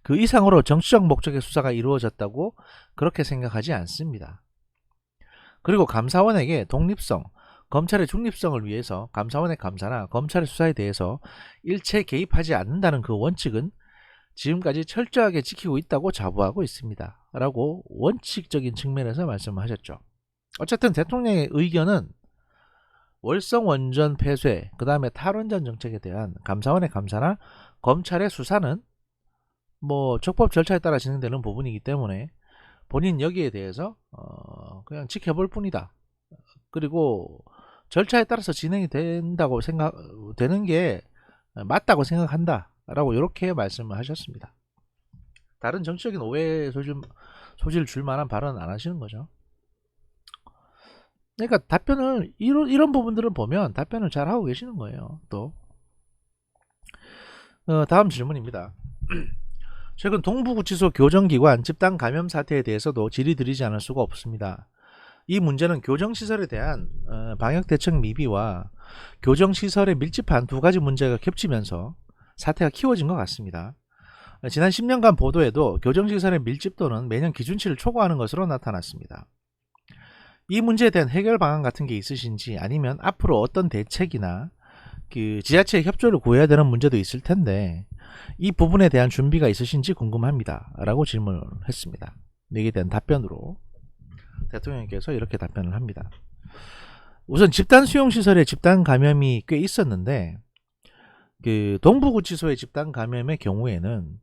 그 이상으로 정치적 목적의 수사가 이루어졌다고 그렇게 생각하지 않습니다. 그리고 감사원에게 독립성, 검찰의 중립성을 위해서 감사원의 감사나 검찰의 수사에 대해서 일체 개입하지 않는다는 그 원칙은 지금까지 철저하게 지키고 있다고 자부하고 있습니다. 라고 원칙적인 측면에서 말씀하셨죠. 어쨌든 대통령의 의견은 월성 원전 폐쇄, 그 다음에 탈원전 정책에 대한 감사원의 감사나 검찰의 수사는 뭐 적법 절차에 따라 진행되는 부분이기 때문에 본인 여기에 대해서 그냥 지켜볼 뿐이다. 그리고 절차에 따라서 진행이 된다고 되는 게 맞다고 생각한다. 라고 이렇게 말씀을 하셨습니다. 다른 정치적인 오해 소지를 줄 만한 발언은 안 하시는 거죠. 그러니까 답변을 이런 부분들을 보면 답변을 잘 하고 계시는 거예요. 또 다음 질문입니다. 최근 동부구치소 교정기관 집단 감염 사태에 대해서도 질의드리지 않을 수가 없습니다. 이 문제는 교정시설에 대한 방역대책 미비와 교정시설에 밀집한 두 가지 문제가 겹치면서 사태가 키워진 것 같습니다. 지난 10년간 보도에도 교정시설의 밀집도는 매년 기준치를 초과하는 것으로 나타났습니다. 이 문제에 대한 해결 방안 같은 게 있으신지, 아니면 앞으로 어떤 대책이나 그 지자체의 협조를 구해야 되는 문제도 있을 텐데 이 부분에 대한 준비가 있으신지 궁금합니다 라고 질문을 했습니다. 여기에 대한 답변으로 대통령께서 이렇게 답변을 합니다. 우선 집단 수용시설에 집단 감염이 꽤 있었는데 그 동부구치소의 집단 감염의 경우에는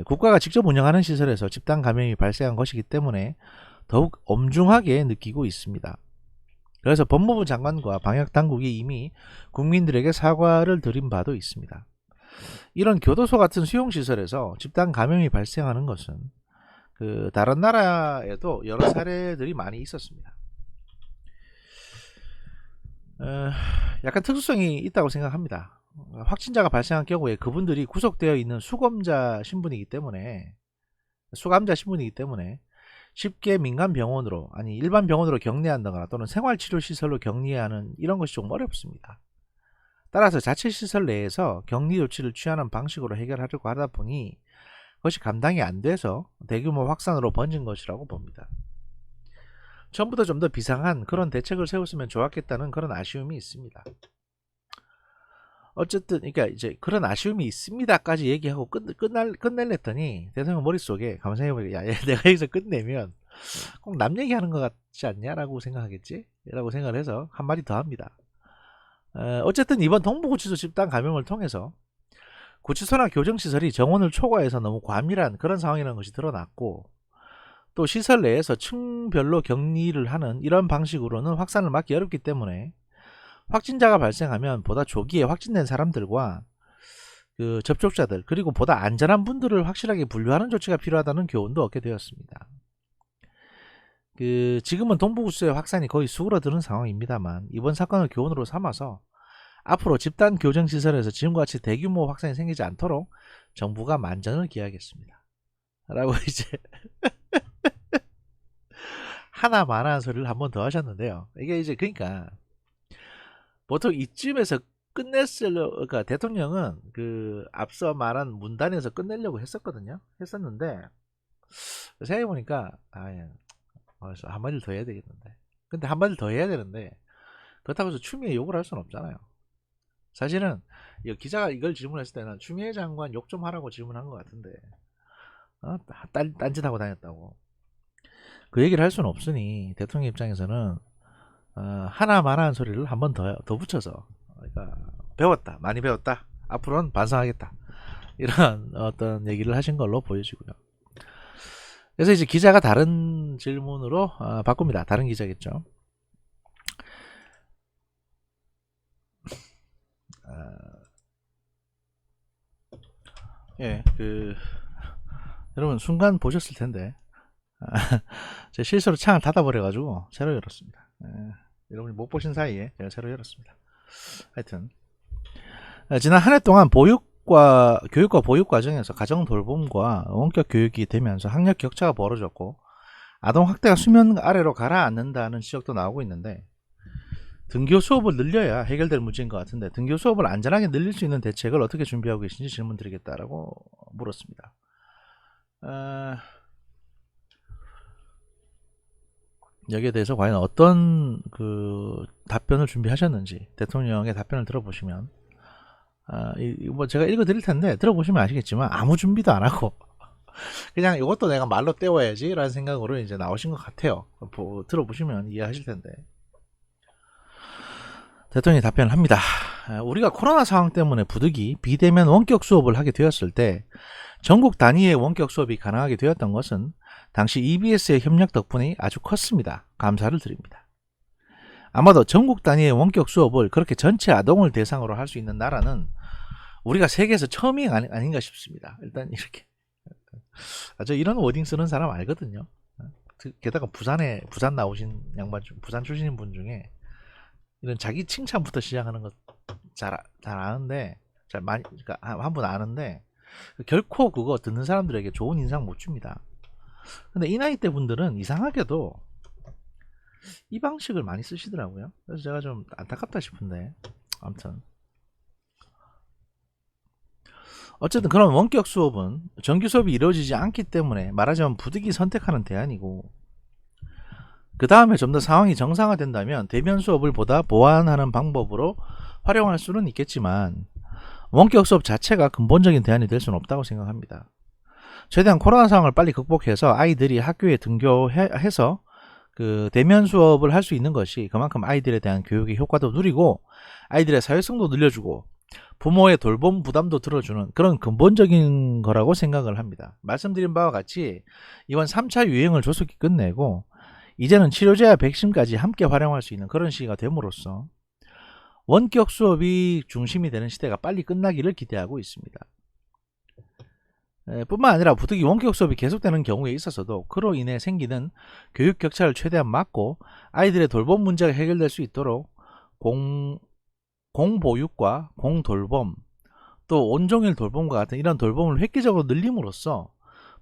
국가가 직접 운영하는 시설에서 집단 감염이 발생한 것이기 때문에 더욱 엄중하게 느끼고 있습니다. 그래서 법무부 장관과 방역당국이 이미 국민들에게 사과를 드린 바도 있습니다. 이런 교도소 같은 수용시설에서 집단 감염이 발생하는 것은 그 다른 나라에도 여러 사례들이 많이 있었습니다. 약간 특수성이 있다고 생각합니다. 확진자가 발생한 경우에 그분들이 구속되어 있는 수감자 신분이기 때문에 쉽게 민간 병원으로, 아니 일반 병원으로 격리한다거나 또는 생활치료시설로 격리하는 이런 것이 좀 어렵습니다. 따라서 자체시설 내에서 격리 조치를 취하는 방식으로 해결하려고 하다 보니 그것이 감당이 안 돼서 대규모 확산으로 번진 것이라고 봅니다. 처음부터 좀 더 비상한 그런 대책을 세웠으면 좋았겠다는 그런 아쉬움이 있습니다. 어쨌든 그러니까 이제 그런 아쉬움이 있습니다까지 얘기하고 끝낼랬더니 대통령 머릿속에 가만히 생각해보니까 야, 내가 여기서 끝내면 꼭 남 얘기하는 것 같지 않냐라고 생각하겠지? 라고 생각을 해서 한마디 더 합니다. 어쨌든 이번 동부구치소 집단 감염을 통해서 구치소나 교정시설이 정원을 초과해서 너무 과밀한 그런 상황이라는 것이 드러났고, 또 시설 내에서 층별로 격리를 하는 이런 방식으로는 확산을 막기 어렵기 때문에 확진자가 발생하면 보다 조기에 확진된 사람들과 그 접촉자들, 그리고 보다 안전한 분들을 확실하게 분류하는 조치가 필요하다는 교훈도 얻게 되었습니다. 지금은 동부구치소의 확산이 거의 수그러드는 상황입니다만 이번 사건을 교훈으로 삼아서 앞으로 집단 교정시설에서 지금과 같이 대규모 확산이 생기지 않도록 정부가 만전을 기하겠습니다 라고 이제 하나만한 소리를 한 번 더 하셨는데요. 이게 이제 그러니까 보통 이쯤에서 그러니까 대통령은 그 앞서 말한 문단에서 끝내려고 했었는데 생각해보니까 한마디를 더 해야 되겠는데, 근데 한마디를 더 해야 되는데 그렇다고 해서 추미애 욕을 할 수는 없잖아요. 사실은 기자가 이걸 질문했을 때는 추미애 장관 욕 좀 하라고 질문한 것 같은데 딴짓하고 다녔다고 그 얘기를 할 수는 없으니 대통령 입장에서는 하나만한 소리를 한 번 더 붙여서, 그러니까 많이 배웠다, 앞으로는 반성하겠다, 이런 어떤 얘기를 하신 걸로 보여지고요. 그래서 이제 기자가 다른 질문으로 바꿉니다. 다른 기자겠죠. 예, 여러분 순간 보셨을 텐데 제 실수로 창을 닫아버려가지고 새로 열었습니다. 여러분이 못 보신 사이에 제가 새로 열었습니다. 하여튼 지난 한 해 동안 교육과 보육 과정에서 가정 돌봄과 원격 교육이 되면서 학력 격차가 벌어졌고 아동 학대가 수면 아래로 가라앉는다는 지적도 나오고 있는데, 등교 수업을 늘려야 해결될 문제인 것 같은데 등교 수업을 안전하게 늘릴 수 있는 대책을 어떻게 준비하고 계신지 질문 드리겠다라고 물었습니다. 여기에 대해서 과연 어떤 답변을 준비하셨는지 대통령의 답변을 들어보시면 뭐 제가 읽어 드릴 텐데 들어보시면 아시겠지만 아무 준비도 안 하고 그냥 이것도 내가 말로 때워야지 라는 생각으로 이제 나오신 것 같아요. 들어보시면 이해하실 텐데 대통령이 답변을 합니다. 우리가 코로나 상황 때문에 부득이 비대면 원격 수업을 하게 되었을 때 전국 단위의 원격 수업이 가능하게 되었던 것은 당시 EBS의 협력 덕분에 아주 컸습니다. 감사를 드립니다. 아마도 전국 단위의 원격 수업을 그렇게 전체 아동을 대상으로 할 수 있는 나라는 우리가 세계에서 처음이 아닌가 싶습니다. 일단 이렇게 이런 워딩 쓰는 사람 알거든요. 게다가 부산 나오신 양반 중, 부산 출신인 분 중에 이런 자기 칭찬부터 시작하는 거 잘 아는데, 잘 많이, 그러니까 한 분 아는데, 결코 그거 듣는 사람들에게 좋은 인상 못 줍니다. 근데 이 나이대 분들은 이상하게도 이 방식을 많이 쓰시더라고요. 그래서 제가 좀 안타깝다 싶은데, 아무튼 어쨌든 그런 원격 수업은 정규 수업이 이루어지지 않기 때문에 말하자면 부득이 선택하는 대안이고, 그 다음에 좀 더 상황이 정상화된다면 대면 수업을 보다 보완하는 방법으로 활용할 수는 있겠지만 원격 수업 자체가 근본적인 대안이 될 수는 없다고 생각합니다. 최대한 코로나 상황을 빨리 극복해서 아이들이 학교에 등교해서 그 대면 수업을 할 수 있는 것이 그만큼 아이들에 대한 교육의 효과도 누리고 아이들의 사회성도 늘려주고 부모의 돌봄 부담도 들어주는 그런 근본적인 거라고 생각을 합니다. 말씀드린 바와 같이 이번 3차 유행을 조속히 끝내고 이제는 치료제와 백신까지 함께 활용할 수 있는 그런 시기가 됨으로써 원격 수업이 중심이 되는 시대가 빨리 끝나기를 기대하고 있습니다. 뿐만 아니라 부득이 원격 수업이 계속되는 경우에 있어서도 그로 인해 생기는 교육 격차를 최대한 막고 아이들의 돌봄 문제가 해결될 수 있도록 공보육과 공돌봄 또 온종일 돌봄과 같은 이런 돌봄을 획기적으로 늘림으로써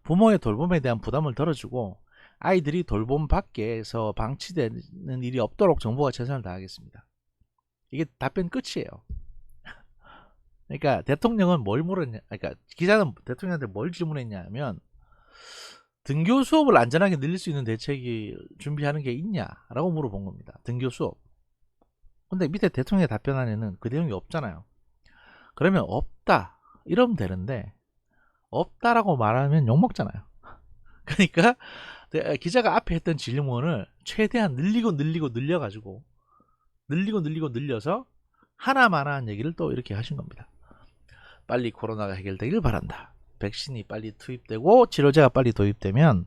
부모의 돌봄에 대한 부담을 덜어주고 아이들이 돌봄 밖에서 방치되는 일이 없도록 정부가 최선을 다하겠습니다. 이게 답변 끝이에요. 그러니까 대통령은 뭘 물었냐, 그러니까 기자는 대통령한테 뭘 질문했냐면 등교 수업을 안전하게 늘릴 수 있는 대책이 준비하는 게 있냐라고 물어본 겁니다. 등교 수업. 근데 밑에 대통령의 답변 안에는 그 내용이 없잖아요. 그러면 없다 이러면 되는데 없다라고 말하면 욕먹잖아요. 그러니까 기자가 앞에 했던 질문을 최대한 늘려가지고 늘려서 하나만한 얘기를 또 이렇게 하신 겁니다. 빨리 코로나가 해결되길 바란다. 백신이 빨리 투입되고 치료제가 빨리 도입되면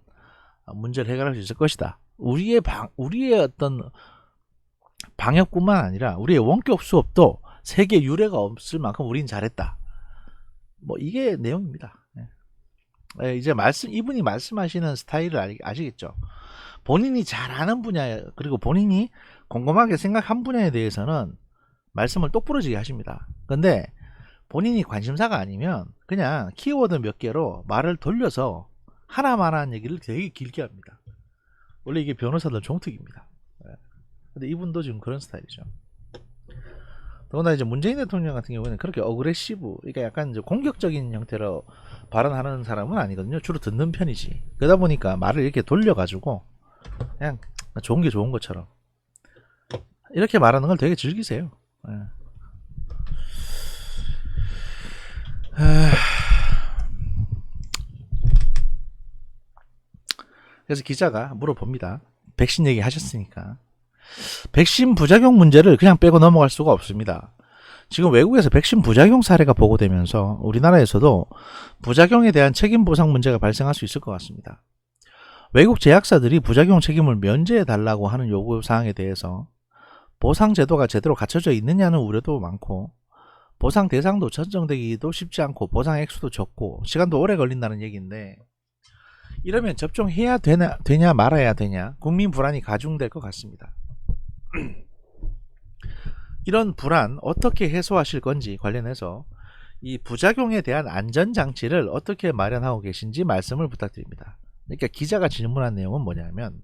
문제를 해결할 수 있을 것이다. 우리의 어떤 방역뿐만 아니라 우리의 원격 수업도 세계 유례가 없을 만큼 우린 잘했다. 뭐 이게 내용입니다. 이제 이분이 말씀하시는 스타일을 아시겠죠? 본인이 잘 아는 분야 그리고 본인이 곰곰하게 생각한 분야에 대해서는 말씀을 똑부러지게 하십니다. 근데 본인이 관심사가 아니면 그냥 키워드 몇 개로 말을 돌려서 하나만한 얘기를 되게 길게 합니다. 원래 이게 변호사들 종특입니다. 근데 이분도 지금 그런 스타일이죠. 더구나 이제 문재인 대통령 같은 경우는 그렇게 어그레시브, 그러니까 약간 이제 공격적인 형태로 발언하는 사람은 아니거든요. 주로 듣는 편이지. 그러다 보니까 말을 이렇게 돌려가지고 그냥 좋은 게 좋은 것처럼 이렇게 말하는 걸 되게 즐기세요. 그래서 기자가 물어봅니다. 백신 얘기 하셨으니까. 백신 부작용 문제를 그냥 빼고 넘어갈 수가 없습니다. 지금 외국에서 백신 부작용 사례가 보고되면서 우리나라에서도 부작용에 대한 책임 보상 문제가 발생할 수 있을 것 같습니다. 외국 제약사들이 부작용 책임을 면제해달라고 하는 요구사항에 대해서 보상 제도가 제대로 갖춰져 있느냐는 우려도 많고 보상 대상도 선정되기도 쉽지 않고 보상 액수도 적고 시간도 오래 걸린다는 얘기인데 이러면 접종해야 되냐 말아야 되냐 국민 불안이 가중될 것 같습니다. 이런 불안 어떻게 해소하실 건지 관련해서 이 부작용에 대한 안전장치를 어떻게 마련하고 계신지 말씀을 부탁드립니다. 그러니까 기자가 질문한 내용은 뭐냐면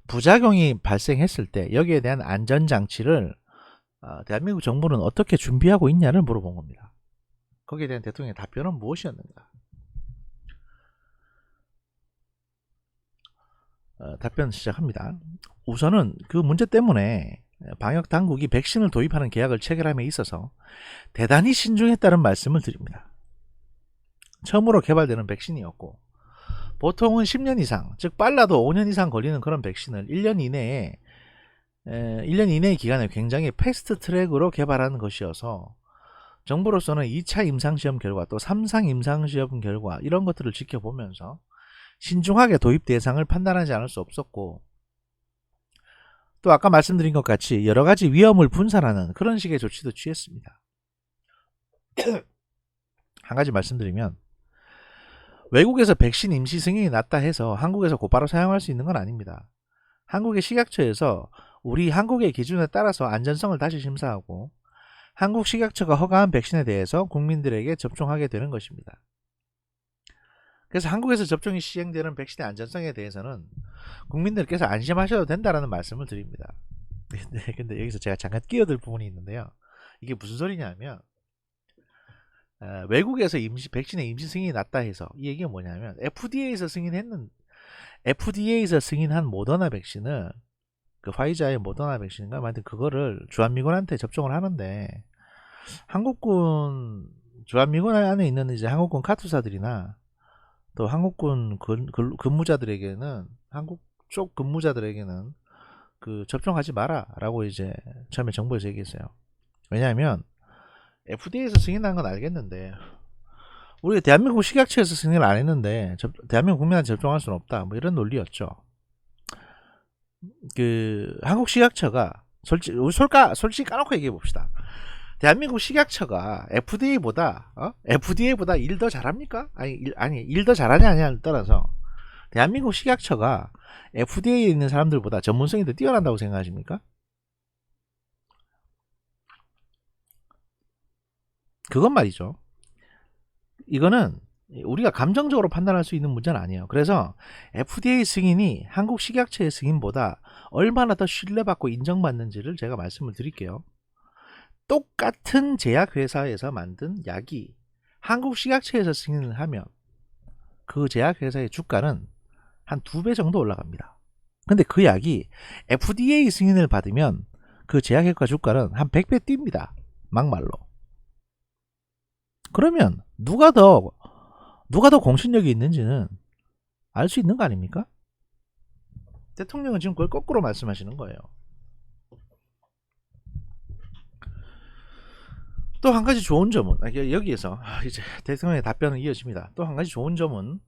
부작용이 발생했을 때 여기에 대한 안전장치를 대한민국 정부는 어떻게 준비하고 있냐를 물어본 겁니다. 거기에 대한 대통령의 답변은 무엇이었는가? 답변 시작합니다. 우선은 그 문제 때문에 방역당국이 백신을 도입하는 계약을 체결함에 있어서 대단히 신중했다는 말씀을 드립니다. 처음으로 개발되는 백신이었고 보통은 10년 이상, 즉 빨라도 5년 이상 걸리는 그런 백신을 1년 이내의 기간에 굉장히 패스트 트랙으로 개발하는 것이어서 정부로서는 2차 임상시험 결과 또 3상 임상시험 결과 이런 것들을 지켜보면서 신중하게 도입 대상을 판단하지 않을 수 없었고 또 아까 말씀드린 것 같이 여러가지 위험을 분산하는 그런 식의 조치도 취했습니다. 한 가지 말씀드리면 외국에서 백신 임시 승인이 났다 해서 한국에서 곧바로 사용할 수 있는 건 아닙니다. 한국의 식약처에서 우리 한국의 기준에 따라서 안전성을 다시 심사하고 한국 식약처가 허가한 백신에 대해서 국민들에게 접종하게 되는 것입니다. 그래서 한국에서 접종이 시행되는 백신의 안전성에 대해서는 국민들께서 안심하셔도 된다는 말씀을 드립니다. 근데 여기서 제가 잠깐 끼어들 부분이 있는데요. 이게 무슨 소리냐면 외국에서 백신의 임시 승인이 났다 해서 이 얘기가 뭐냐면 FDA에서 승인한 모더나 백신을 그 화이자의 모더나 백신인가 하여튼 그거를 주한미군한테 접종을 하는데 한국군 주한미군 안에 있는 이제 한국군 카투사들이나 또 한국군 근무자들에게는 한국 쪽 근무자들에게는 그 접종하지 마라 라고 이제 처음에 정부에서 얘기했어요. 왜냐하면 FDA에서 승인한 건 알겠는데 우리가 대한민국 식약처에서 승인을 안 했는데 대한민국 국민한테 접종할 수는 없다 뭐 이런 논리였죠. 그 한국 식약처가 솔직히 까놓고 얘기해 봅시다. 대한민국 식약처가 FDA보다 일 더 잘합니까? 아니 일 더 잘하냐 아니냐를 떠나서 대한민국 식약처가 FDA에 있는 사람들보다 전문성이 더 뛰어난다고 생각하십니까? 그건 말이죠. 이거는 우리가 감정적으로 판단할 수 있는 문제는 아니에요. 그래서 FDA 승인이 한국 식약처의 승인보다 얼마나 더 신뢰받고 인정받는지를 제가 말씀을 드릴게요. 똑같은 제약회사에서 만든 약이 한국 식약처에서 승인을 하면 그 제약회사의 주가는 한 2배 정도 올라갑니다. 근데 그 약이 FDA 승인을 받으면 그 제약회사 주가는 한 100배 뜁니다. 막말로. 그러면 누가 더 공신력이 있는지는 알 수 있는 거 아닙니까? 대통령은 지금 그걸 거꾸로 말씀하시는 거예요. 또 한 가지 좋은 점은 여기에서 이제 대통령의 답변은 이어집니다. 또 한 가지 좋은 점은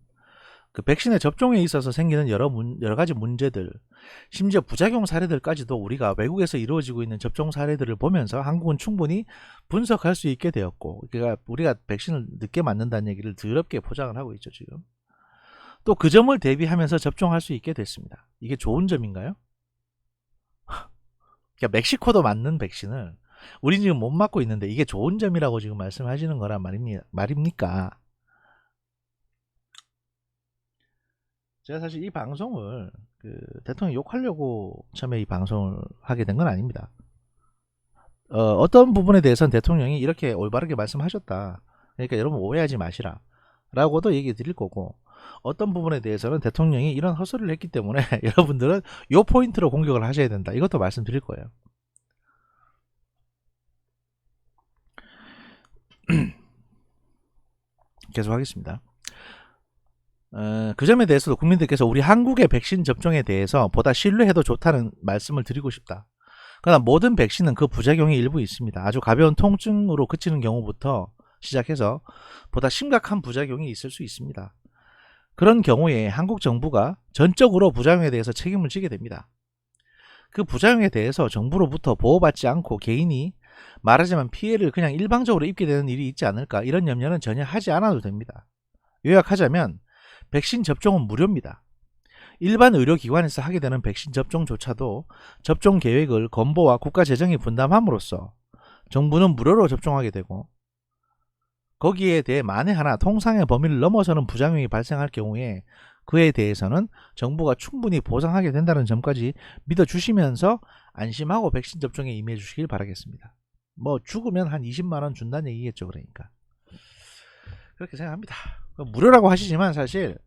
그 백신의 접종에 있어서 생기는 여러 가지 문제들, 심지어 부작용 사례들까지도 우리가 외국에서 이루어지고 있는 접종 사례들을 보면서 한국은 충분히 분석할 수 있게 되었고, 그러니까 우리가 백신을 늦게 맞는다는 얘기를 더럽게 포장을 하고 있죠 지금. 또 그 점을 대비하면서 접종할 수 있게 됐습니다. 이게 좋은 점인가요? 그러니까 멕시코도 맞는 백신을 우리 지금 못 맞고 있는데 이게 좋은 점이라고 지금 말씀하시는 거란 말입니까? 제가 사실 이 방송을 대통령 욕하려고 처음에 이 방송을 하게 된 건 아닙니다. 어떤 부분에 대해서는 대통령이 이렇게 올바르게 말씀하셨다. 그러니까 여러분 오해하지 마시라 라고도 얘기 드릴 거고, 어떤 부분에 대해서는 대통령이 이런 헛소리를 했기 때문에 여러분들은 요 포인트로 공격을 하셔야 된다. 이것도 말씀드릴 거예요. 계속 하겠습니다. 그 점에 대해서도 국민들께서 우리 한국의 백신 접종에 대해서 보다 신뢰해도 좋다는 말씀을 드리고 싶다. 그러나 모든 백신은 그 부작용이 일부 있습니다. 아주 가벼운 통증으로 그치는 경우부터 시작해서 보다 심각한 부작용이 있을 수 있습니다. 그런 경우에 한국 정부가 전적으로 부작용에 대해서 책임을 지게 됩니다. 그 부작용에 대해서 정부로부터 보호받지 않고 개인이 말하자면 피해를 그냥 일방적으로 입게 되는 일이 있지 않을까, 이런 염려는 전혀 하지 않아도 됩니다. 요약하자면 백신 접종은 무료입니다. 일반 의료기관에서 하게 되는 백신 접종조차도 접종 계획을 건보와 국가 재정이 분담함으로써 정부는 무료로 접종하게 되고, 거기에 대해 만에 하나 통상의 범위를 넘어서는 부작용이 발생할 경우에 그에 대해서는 정부가 충분히 보상하게 된다는 점까지 믿어주시면서 안심하고 백신 접종에 임해 주시길 바라겠습니다. 뭐 죽으면 한 20만원 준다는 얘기겠죠. 그러니까 그렇게 생각합니다. 무료라고 하시지만 사실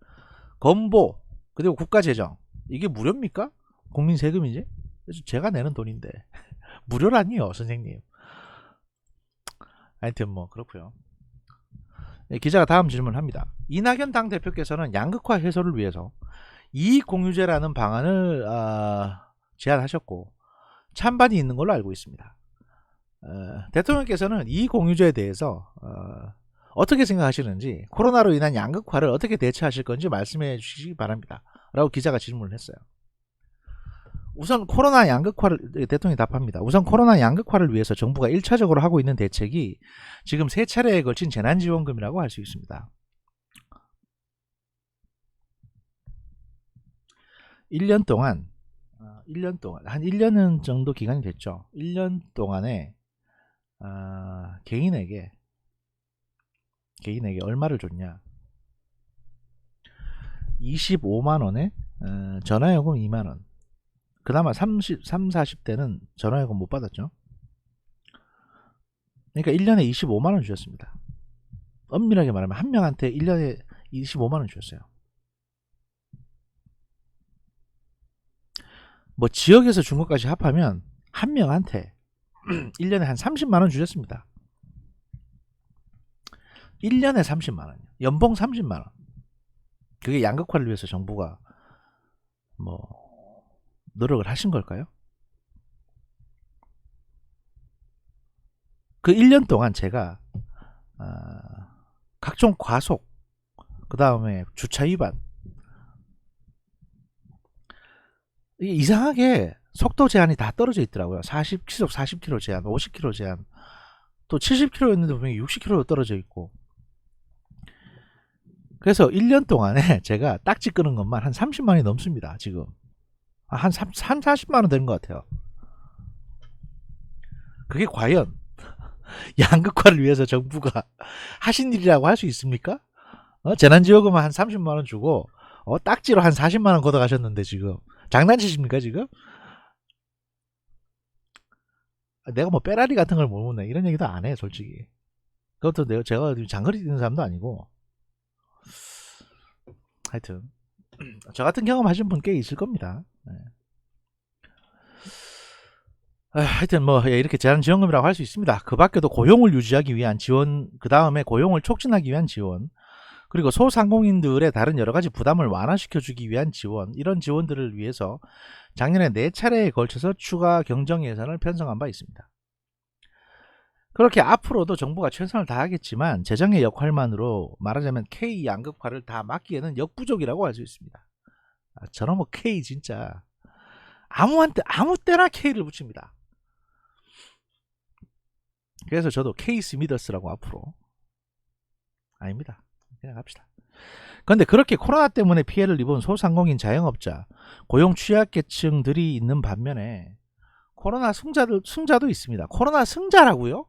건보 그리고 국가재정 이게 무료입니까? 국민 세금이지? 그래서 제가 내는 돈인데 무료라니요 선생님. 하여튼 뭐 그렇고요. 기자가 다음 질문을 합니다. 이낙연 당대표께서는 양극화 해소를 위해서 이익공유제라는 방안을 제안하셨고 찬반이 있는 걸로 알고 있습니다. 대통령께서는 이익공유제에 대해서 어떻게 생각하시는지, 코로나로 인한 양극화를 어떻게 대처하실 건지 말씀해 주시기 바랍니다 라고 기자가 질문을 했어요. 우선 코로나 양극화를, 대통령이 답합니다. 우선 코로나 양극화를 위해서 정부가 1차적으로 하고 있는 대책이 지금 3차례에 걸친 재난지원금이라고 할 수 있습니다. 1년 동안 한 1년 정도 기간이 됐죠. 1년 동안에 개인에게 얼마를 줬냐? 25만원에 전화요금 2만원. 그나마 40대는 전화요금 못 받았죠. 그러니까 1년에 25만원 주셨습니다. 엄밀하게 말하면 한 명한테 1년에 25만원 주셨어요. 뭐 지역에서 준 것까지 합하면 한 명한테 1년에 한 30만원 주셨습니다. 1년에 30만원. 연봉 30만원. 그게 양극화를 위해서 정부가 뭐 노력을 하신 걸까요? 그 1년 동안 제가 각종 과속, 그 다음에 주차 위반, 이게 이상하게 속도 제한이 다 떨어져 있더라고요. 40km, 40km 제한, 50km 제한, 또 70km였는데 분명히 60km로 떨어져 있고. 그래서 1년 동안에 제가 딱지 끄는 것만 한 30만원이 넘습니다. 지금 한 40만원 되는 것 같아요. 그게 과연 양극화를 위해서 정부가 하신 일이라고 할 수 있습니까? 재난지원금 한 30만원 주고 딱지로 한 40만원 걷어가셨는데 지금 장난치십니까 지금? 내가 뭐 빼라리 같은 걸 모르네 이런 얘기도 안 해 솔직히. 그것도 제가 장거리 뛰는 사람도 아니고. 하여튼 저 같은 경험 하신 분 꽤 있을 겁니다. 네. 하여튼 뭐 이렇게 재난지원금이라고 할 수 있습니다. 그 밖에도 고용을 유지하기 위한 지원, 그 다음에 고용을 촉진하기 위한 지원, 그리고 소상공인들의 다른 여러가지 부담을 완화시켜주기 위한 지원, 이런 지원들을 위해서 작년에 4차례에 걸쳐서 추가 경정 예산을 편성한 바 있습니다. 그렇게 앞으로도 정부가 최선을 다하겠지만 재정의 역할만으로 말하자면 K 양극화를 다 막기에는 역부족이라고 할 수 있습니다. 저는 뭐 K 진짜 아무 때나 K를 붙입니다. 그래서 저도 케이스 미더스라고 앞으로. 아닙니다. 그냥 합시다. 그런데 그렇게 코로나 때문에 피해를 입은 소상공인 자영업자, 고용 취약계층들이 있는 반면에 코로나 승자도 있습니다. 코로나 승자라고요?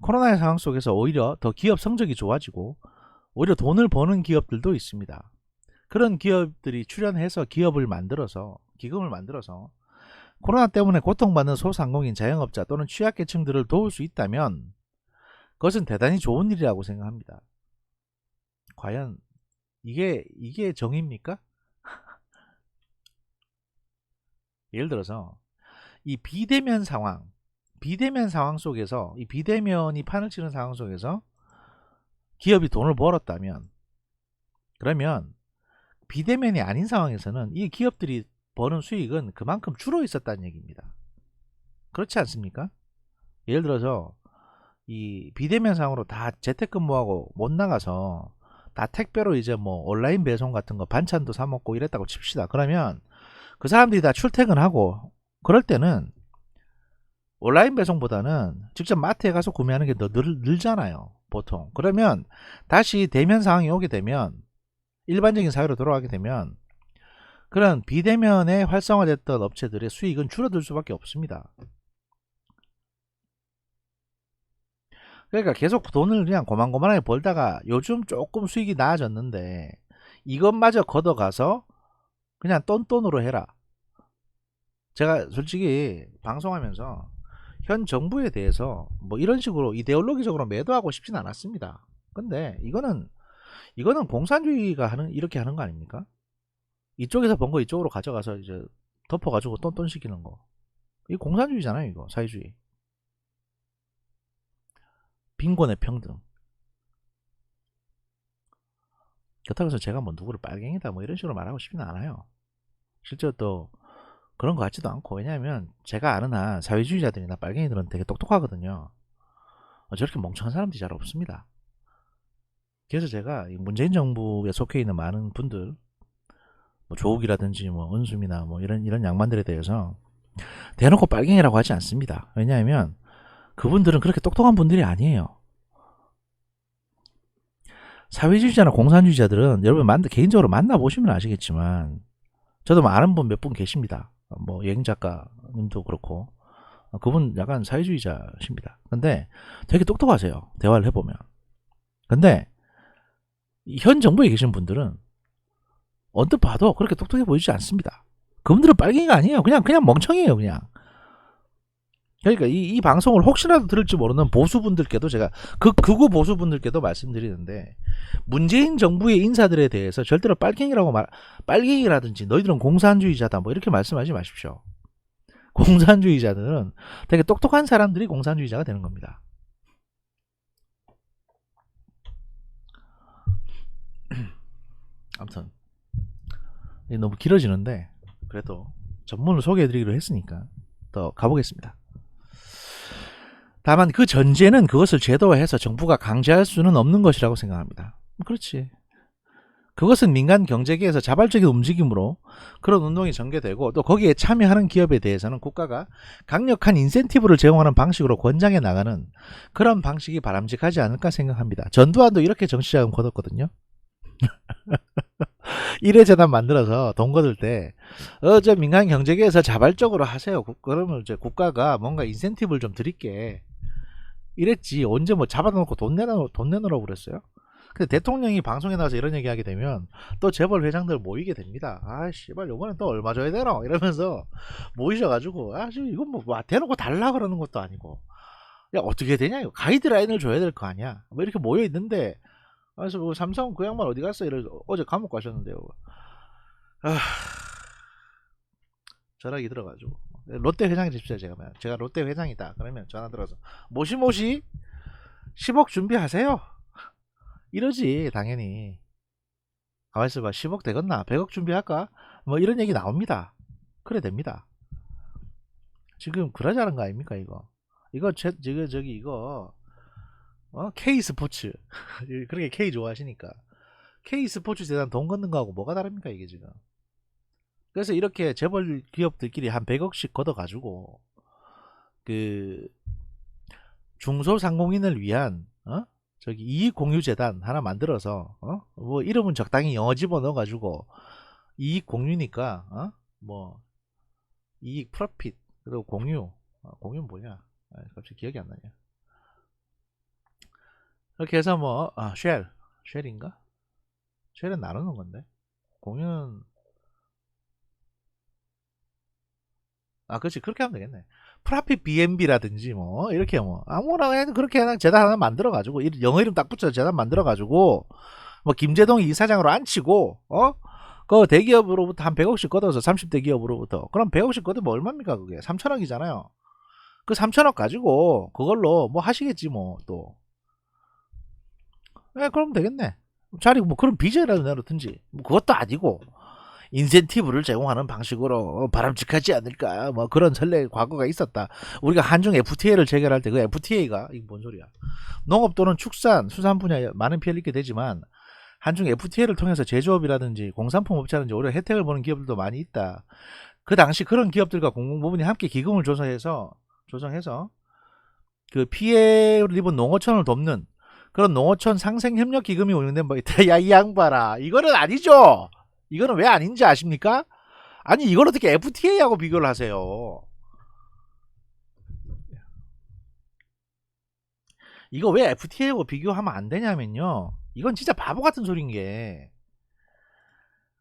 코로나의 상황 속에서 오히려 더 기업 성적이 좋아지고 오히려 돈을 버는 기업들도 있습니다. 그런 기업들이 출연해서 기금을 만들어서 코로나 때문에 고통받는 소상공인 자영업자 또는 취약계층들을 도울 수 있다면 그것은 대단히 좋은 일이라고 생각합니다. 과연 이게 정의입니까? 예를 들어서 이 비대면 상황 속에서, 이 비대면이 판을 치는 상황 속에서 기업이 돈을 벌었다면, 그러면 비대면이 아닌 상황에서는 이 기업들이 버는 수익은 그만큼 줄어 있었다는 얘기입니다. 그렇지 않습니까? 예를 들어서 이 비대면 상으로 다 재택근무하고 못 나가서 다 택배로 이제 뭐 온라인 배송 같은 거 반찬도 사 먹고 이랬다고 칩시다. 그러면 그 사람들이 다 출퇴근하고 그럴 때는 온라인 배송보다는 직접 마트에 가서 구매하는 게 더 늘잖아요, 보통. 그러면 다시 대면 상황이 오게 되면, 일반적인 사회로 돌아가게 되면 그런 비대면에 활성화됐던 업체들의 수익은 줄어들 수밖에 없습니다. 그러니까 계속 돈을 그냥 고만고만하게 벌다가 요즘 조금 수익이 나아졌는데 이것마저 걷어가서 그냥 똔똔으로 해라. 제가 솔직히 방송하면서 현 정부에 대해서 뭐 이런 식으로 이데올로기적으로 매도하고 싶진 않았습니다. 근데 이거는 공산주의가 이렇게 하는 거 아닙니까? 이쪽에서 번 거 이쪽으로 가져가서 이제 덮어가지고 똔똔 시키는 거. 이거 공산주의잖아요, 이거. 사회주의. 빈곤의 평등. 그렇다고 해서 제가 뭐 누구를 빨갱이다 뭐 이런 식으로 말하고 싶지는 않아요. 실제로 또 그런 것 같지도 않고. 왜냐하면 제가 아는 한 사회주의자들이나 빨갱이들은 되게 똑똑하거든요. 저렇게 멍청한 사람들이 잘 없습니다. 그래서 제가 문재인 정부에 속해 있는 많은 분들, 뭐 조욱이라든지 뭐 은수미나 뭐 이런 양반들에 대해서 대놓고 빨갱이라고 하지 않습니다. 왜냐하면 그분들은 그렇게 똑똑한 분들이 아니에요. 사회주의자나 공산주의자들은 여러분 개인적으로 만나보시면 아시겠지만, 저도 뭐 아는 분 몇 분 계십니다. 뭐 여행 작가님도 그렇고, 그분 약간 사회주의자십니다. 근데 되게 똑똑하세요. 대화를 해보면. 근데 현 정부에 계신 분들은 언뜻 봐도 그렇게 똑똑해 보이지 않습니다. 그분들은 빨갱이가 아니에요. 그냥 멍청이에요. 그냥. 그러니까 이 방송을 혹시라도 들을지 모르는 보수분들께도 제가 극우 보수분들께도 말씀드리는데, 문재인 정부의 인사들에 대해서 절대로 빨갱이라든지 너희들은 공산주의자다 뭐 이렇게 말씀하지 마십시오. 공산주의자들은 되게 똑똑한 사람들이 공산주의자가 되는 겁니다. 아무튼 너무 길어지는데 그래도 전문을 소개해드리기로 했으니까 더 가보겠습니다. 다만 그 전제는 그것을 제도화해서 정부가 강제할 수는 없는 것이라고 생각합니다. 그렇지. 그것은 민간 경제계에서 자발적인 움직임으로 그런 운동이 전개되고, 또 거기에 참여하는 기업에 대해서는 국가가 강력한 인센티브를 제공하는 방식으로 권장해 나가는 그런 방식이 바람직하지 않을까 생각합니다. 전두환도 이렇게 정치자금 거뒀거든요. 1회 재단 만들어서 돈 거둘 때, 저 민간 경제계에서 자발적으로 하세요. 그러면 이제 국가가 뭔가 인센티브를 좀 드릴게. 이랬지. 언제 뭐 잡아놓고 돈 내놓으라고 그랬어요? 근데 대통령이 방송에 나와서 이런 얘기 하게 되면 또 재벌 회장들 모이게 됩니다. 아, 씨발, 요번엔 또 얼마 줘야 되나? 이러면서 모이셔가지고, 아, 지금 이건 뭐, 대놓고 달라 그러는 것도 아니고. 야, 어떻게 되냐? 이거 가이드라인을 줘야 될 거 아니야? 뭐 이렇게 모여있는데, 그래서 뭐 삼성 그 양반 어디 갔어? 어제 감옥 가셨는데요. 아, 전화기 들어가지고. 롯데 회장이 집시다, 제가 롯데 회장이다. 그러면 전화 들어서, 모시모시 10억 준비하세요. 이러지, 당연히. 가만있어 봐. 10억 되겠나? 100억 준비할까? 뭐 이런 얘기 나옵니다. 그래 됩니다. 지금 그러자는 거 아닙니까, 이거? 이거 K 스포츠. 그렇게 K 좋아하시니까. K 스포츠 재단 돈 걷는 거하고 뭐가 다릅니까, 이게 지금? 그래서 이렇게 재벌 기업들끼리 한 100억씩 걷어가지고, 그, 중소상공인을 위한, 저기 이익공유재단 하나 만들어서, 뭐 이름은 적당히 영어 집어넣어가지고, 이익공유니까, 뭐, 이익 프로핏, 그리고 공유. 공유는 뭐냐? 갑자기 기억이 안 나냐. 이렇게 해서 뭐, 쉘인가? 쉘은 나누는 건데. 공유는, 그렇지. 그렇게 하면 되겠네. 프라핏 BNB라든지 뭐 이렇게 뭐 아무나 그냥 그렇게 하나 재단 하나 만들어가지고 영어 이름 딱 붙여 재단 만들어가지고 뭐 김재동 이사장으로 앉히고 그 대기업으로부터 한 100억씩 걷어서 30대 기업으로부터 그럼 100억씩 걷으면 얼마입니까? 그게 3천억이잖아요. 그 3천억 가지고 그걸로 뭐 하시겠지 뭐 또. 그럼 되겠네. 자리 뭐 그런 비제라도 내놓든지 뭐 그것도 아니고 인센티브를 제공하는 방식으로 바람직하지 않을까 뭐 그런 전례 과거가 있었다. 우리가 한중 FTA를 체결할 때 그 FTA가 이게 뭔 소리야? 농업 또는 축산, 수산 분야에 많은 피해를 입게 되지만 한중 FTA를 통해서 제조업이라든지 공산품 업체라든지 오히려 혜택을 보는 기업들도 많이 있다. 그 당시 그런 기업들과 공공부문이 함께 기금을 조성해서 그 피해를 입은 농어촌을 돕는 그런 농어촌 상생협력 기금이 운영된 바 있다. 야, 이 양반아, 이거는 아니죠. 이거는 왜 아닌지 아십니까? 아니, 이걸 어떻게 FTA하고 비교를 하세요? 이거 왜 FTA하고 비교하면 안 되냐면요. 이건 진짜 바보 같은 소리인 게,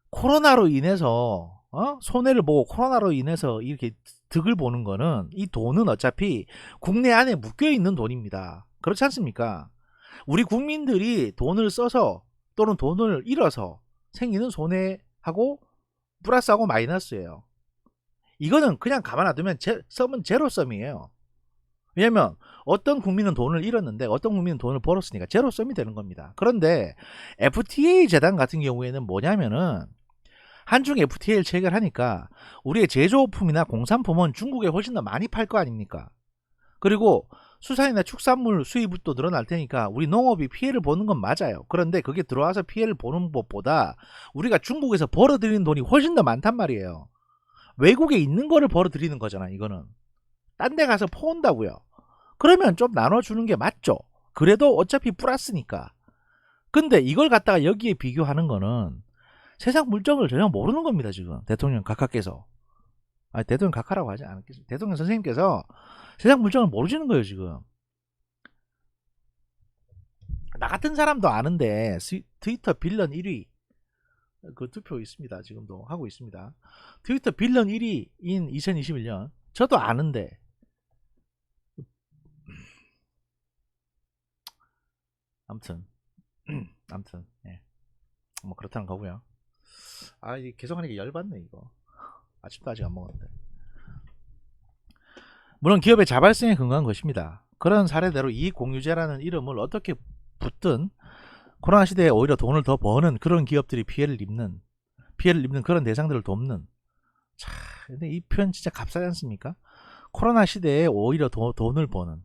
코로나로 인해서 손해를 보고 코로나로 인해서 이렇게 득을 보는 거는, 이 돈은 어차피 국내 안에 묶여 있는 돈입니다. 그렇지 않습니까? 우리 국민들이 돈을 써서 또는 돈을 잃어서 생기는 손해하고 플러스하고 마이너스예요. 이거는 그냥 가만 놔두면 썸은 제로썸이에요. 왜냐면 어떤 국민은 돈을 잃었는데 어떤 국민은 돈을 벌었으니까 제로썸이 되는 겁니다. 그런데 FTA 재단 같은 경우에는 뭐냐면은 한중 FTA를 체결하니까 우리의 제조업품이나 공산품은 중국에 훨씬 더 많이 팔 거 아닙니까? 그리고 수산이나 축산물 수입도 늘어날 테니까 우리 농업이 피해를 보는 건 맞아요. 그런데 그게 들어와서 피해를 보는 것보다 우리가 중국에서 벌어들이는 돈이 훨씬 더 많단 말이에요. 외국에 있는 거를 벌어들이는 거잖아. 이거는 딴 데 가서 퍼온다고요. 그러면 좀 나눠주는 게 맞죠. 그래도 어차피 플러스니까. 근데 이걸 갖다가 여기에 비교하는 거는 세상 물정을 전혀 모르는 겁니다. 지금 대통령 각하께서. 아니, 대통령 각하라고 하지 않겠습니다. 대통령 선생님께서 세상 물정을 모르시는 거예요. 지금 나 같은 사람도 아는데 트위터 빌런 1위 그 투표 있습니다. 지금도 하고 있습니다. 트위터 빌런 1위인 2021년 저도 아는데 아무튼 예. 뭐 그렇다는 거고요. 아, 이게 계속하니까 열받네 이거. 아침도 아직 안 먹었는데. 물론 기업의 자발성에 근거한 것입니다. 그런 사례대로 이익공유제라는 이름을 어떻게 붙든 코로나 시대에 오히려 돈을 더 버는 그런 기업들이 피해를 입는 그런 대상들을 돕는. 자, 근데 이 표현 진짜 값싸지 않습니까? 코로나 시대에 오히려 돈을 버는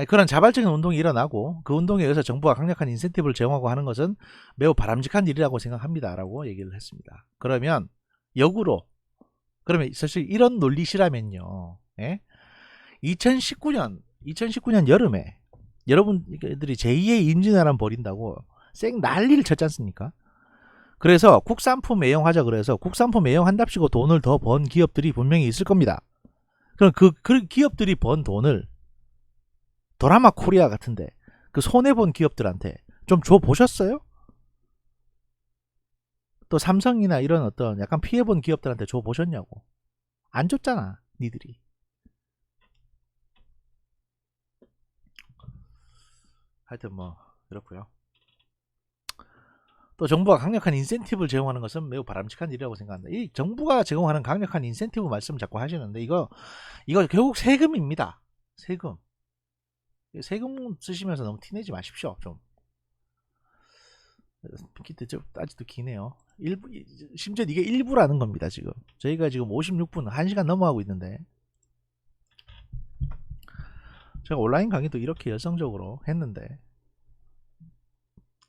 그런 자발적인 운동이 일어나고 그 운동에 의해서 정부가 강력한 인센티브를 제공하고 하는 것은 매우 바람직한 일이라고 생각합니다 라고 얘기를 했습니다. 그러면 역으로 그러면 사실 이런 논리시라면요, 예? 2019년 여름에 여러분들이 제2의 임진왜란 벌인다고 쌩 난리를 쳤지 않습니까? 그래서 국산품 애용하자 그래서 국산품 애용한답시고 돈을 더 번 기업들이 분명히 있을 겁니다. 그럼 그 기업들이 번 돈을 도라마 코리아 같은데 그 손해본 기업들한테 좀 줘보셨어요? 또 삼성이나 이런 어떤 약간 피해본 기업들한테 줘보셨냐고. 안 줬잖아 니들이. 하여튼 뭐 그렇고요. 또 정부가 강력한 인센티브를 제공하는 것은 매우 바람직한 일이라고 생각합니다. 이 정부가 제공하는 강력한 인센티브 말씀 자꾸 하시는데 이거 결국 세금입니다. 세금 쓰시면서 너무 티내지 마십시오. 좀 아직도 기네요. 심지어 이게 일부라는 겁니다. 지금 저희가 지금 56분 1시간 넘어가고 있는데 제가 온라인 강의도 이렇게 열성적으로 했는데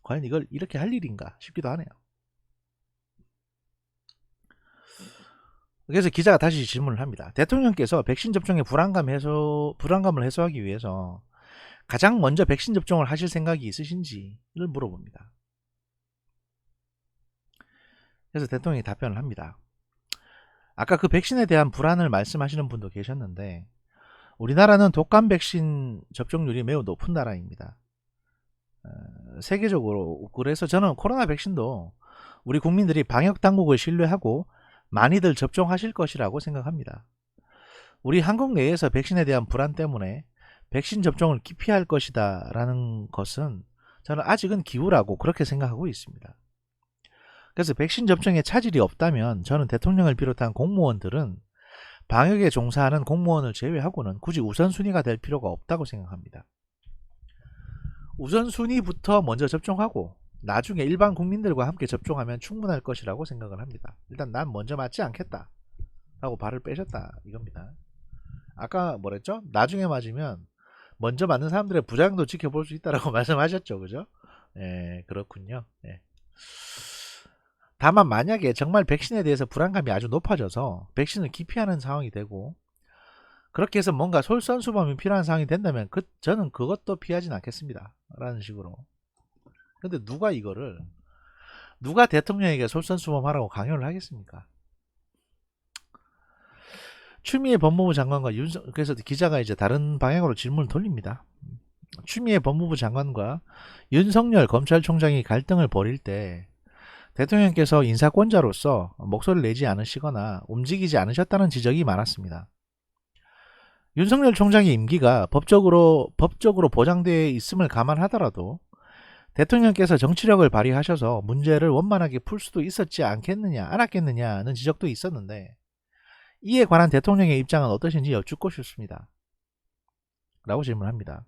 과연 이걸 이렇게 할 일인가 싶기도 하네요. 그래서 기자가 다시 질문을 합니다. 대통령께서 백신 접종의 불안감을 해소하기 위해서 가장 먼저 백신 접종을 하실 생각이 있으신지를 물어봅니다. 그래서 대통령이 답변을 합니다. 아까 그 백신에 대한 불안을 말씀하시는 분도 계셨는데 우리나라는 독감 백신 접종률이 매우 높은 나라입니다. 세계적으로. 그래서 저는 코로나 백신도 우리 국민들이 방역 당국을 신뢰하고 많이들 접종하실 것이라고 생각합니다. 우리 한국 내에서 백신에 대한 불안 때문에 백신 접종을 기피할 것이다 라는 것은 저는 아직은 기우라고 그렇게 생각하고 있습니다. 그래서 백신 접종에 차질이 없다면 저는 대통령을 비롯한 공무원들은 방역에 종사하는 공무원을 제외하고는 굳이 우선순위가 될 필요가 없다고 생각합니다. 우선순위부터 먼저 접종하고 나중에 일반 국민들과 함께 접종하면 충분할 것이라고 생각을 합니다. 일단 난 먼저 맞지 않겠다 라고 발을 빼셨다 이겁니다. 아까 뭐랬죠? 나중에 맞으면 먼저 맞는 사람들의 부작용도 지켜볼 수 있다라고 말씀하셨죠. 그죠? 예, 그렇군요. 예. 다만 만약에 정말 백신에 대해서 불안감이 아주 높아져서 백신을 기피하는 상황이 되고 그렇게 해서 뭔가 솔선수범이 필요한 상황이 된다면 저는 그것도 피하진 않겠습니다 라는 식으로. 근데 누가 대통령에게 솔선수범하라고 강요를 하겠습니까? 추미애 법무부 장관과 그래서 기자가 이제 다른 방향으로 질문을 돌립니다. 추미애 법무부 장관과 윤석열 검찰총장이 갈등을 벌일 때 대통령께서 인사권자로서 목소리를 내지 않으시거나 움직이지 않으셨다는 지적이 많았습니다. 윤석열 총장의 임기가 법적으로 보장되어 있음을 감안하더라도 대통령께서 정치력을 발휘하셔서 문제를 원만하게 풀 수도 있었지 않았겠느냐는 지적도 있었는데 이에 관한 대통령의 입장은 어떠신지 여쭙고 싶습니다 라고 질문합니다.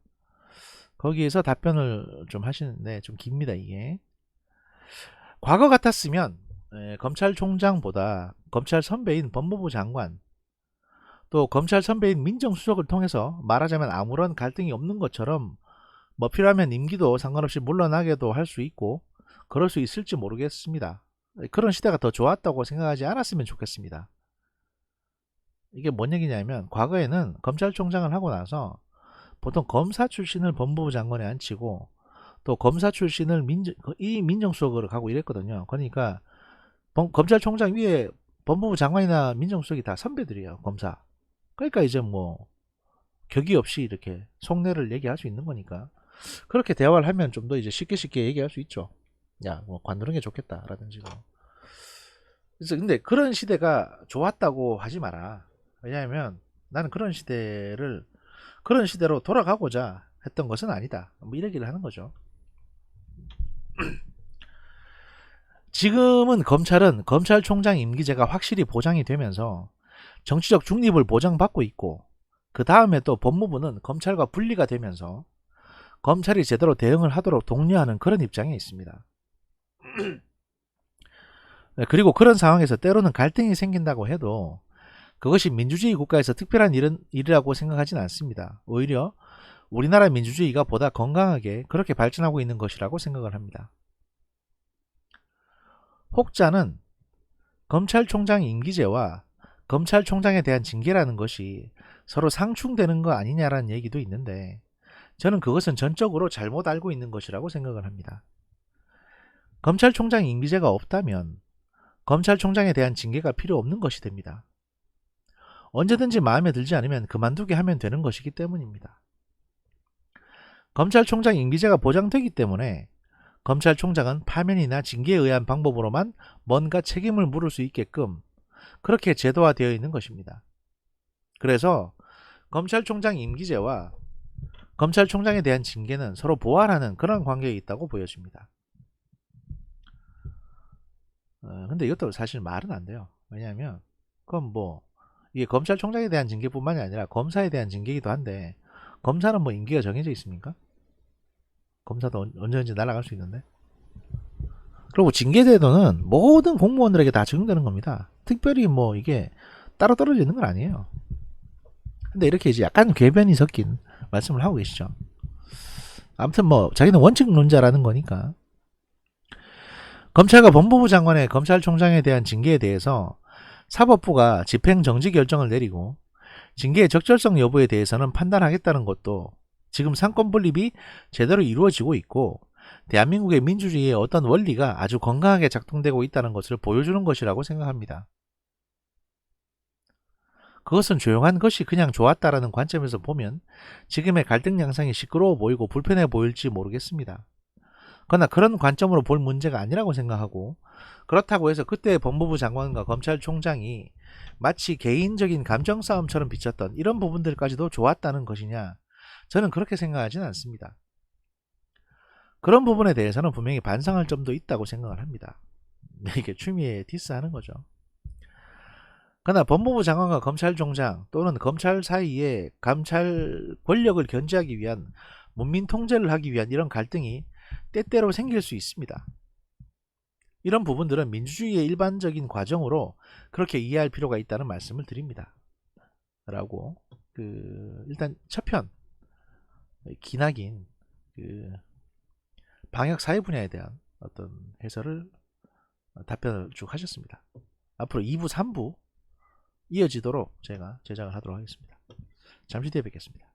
거기에서 답변을 좀 하시는데 좀 깁니다. 이게 과거 같았으면 검찰총장보다 검찰 선배인 법무부 장관 또 검찰 선배인 민정수석을 통해서 말하자면 아무런 갈등이 없는 것처럼 뭐 필요하면 임기도 상관없이 물러나게도 할 수 있고 그럴 수 있을지 모르겠습니다. 그런 시대가 더 좋았다고 생각하지 않았으면 좋겠습니다. 이게 뭔 얘기냐면 과거에는 검찰총장을 하고 나서 보통 검사 출신을 법무부 장관에 앉히고 또 검사 출신을 이 민정수석으로 가고 이랬거든요. 그러니까 검찰총장 위에 법무부 장관이나 민정수석이 다 선배들이에요. 검사. 그러니까 이제 뭐 격이 없이 이렇게 속내를 얘기할 수 있는 거니까 그렇게 대화를 하면 좀 더 이제 쉽게 얘기할 수 있죠. 야, 뭐 관두는 게 좋겠다라든지 뭐. 그래서 근데 그런 시대가 좋았다고 하지 마라. 왜냐하면 나는 그런 시대로 돌아가고자 했던 것은 아니다. 뭐 이야기를 하는 거죠. 지금은 검찰은 검찰총장 임기제가 확실히 보장이 되면서 정치적 중립을 보장받고 있고, 그 다음에 또 법무부는 검찰과 분리가 되면서 검찰이 제대로 대응을 하도록 독려하는 그런 입장에 있습니다. 그리고 그런 상황에서 때로는 갈등이 생긴다고 해도 그것이 민주주의 국가에서 특별한 일이라고 생각하지는 않습니다. 오히려 우리나라 민주주의가 보다 건강하게 그렇게 발전하고 있는 것이라고 생각을 합니다. 혹자는 검찰총장 임기제와 검찰총장에 대한 징계라는 것이 서로 상충되는 거 아니냐라는 얘기도 있는데, 저는 그것은 전적으로 잘못 알고 있는 것이라고 생각을 합니다. 검찰총장 임기제가 없다면 검찰총장에 대한 징계가 필요 없는 것이 됩니다. 언제든지 마음에 들지 않으면 그만두게 하면 되는 것이기 때문입니다. 검찰총장 임기제가 보장되기 때문에 검찰총장은 파면이나 징계에 의한 방법으로만 뭔가 책임을 물을 수 있게끔 그렇게 제도화되어 있는 것입니다. 그래서 검찰총장 임기제와 검찰총장에 대한 징계는 서로 보완하는 그런 관계에 있다고 보여집니다. 근데 이것도 사실 말은 안 돼요. 왜냐하면 그건 뭐 이게 검찰총장에 대한 징계뿐만이 아니라 검사에 대한 징계이기도 한데, 검사는 뭐 임기가 정해져 있습니까? 검사도 언제든지 날아갈 수 있는데. 그리고 징계제도는 모든 공무원들에게 다 적용되는 겁니다. 특별히 뭐 이게 따로 떨어져 있는 건 아니에요. 근데 이렇게 이제 약간 궤변이 섞인 말씀을 하고 계시죠. 아무튼 뭐 자기는 원칙론자라는 거니까. 검찰과 법무부 장관의 검찰총장에 대한 징계에 대해서 사법부가 집행정지 결정을 내리고 징계의 적절성 여부에 대해서는 판단하겠다는 것도 지금 상권분립이 제대로 이루어지고 있고 대한민국의 민주주의의 어떤 원리가 아주 건강하게 작동되고 있다는 것을 보여주는 것이라고 생각합니다. 그것은 조용한 것이 그냥 좋았다라는 관점에서 보면 지금의 갈등 양상이 시끄러워 보이고 불편해 보일지 모르겠습니다. 그러나 그런 관점으로 볼 문제가 아니라고 생각하고, 그렇다고 해서 그때 법무부 장관과 검찰총장이 마치 개인적인 감정 싸움처럼 비쳤던 이런 부분들까지도 좋았다는 것이냐, 저는 그렇게 생각하지는 않습니다. 그런 부분에 대해서는 분명히 반성할 점도 있다고 생각을 합니다. 이게 추미애 디스하는 거죠. 그러나 법무부 장관과 검찰총장 또는 검찰 사이에 감찰 권력을 견제하기 위한 문민 통제를 하기 위한 이런 갈등이 때때로 생길 수 있습니다. 이런 부분들은 민주주의의 일반적인 과정으로 그렇게 이해할 필요가 있다는 말씀을 드립니다. 라고 일단 첫편 기나긴 방역 사회 분야에 대한 어떤 해설을 답변을 쭉 하셨습니다. 앞으로 2부, 3부 이어지도록 제가 제작을 하도록 하겠습니다. 잠시 뒤에 뵙겠습니다.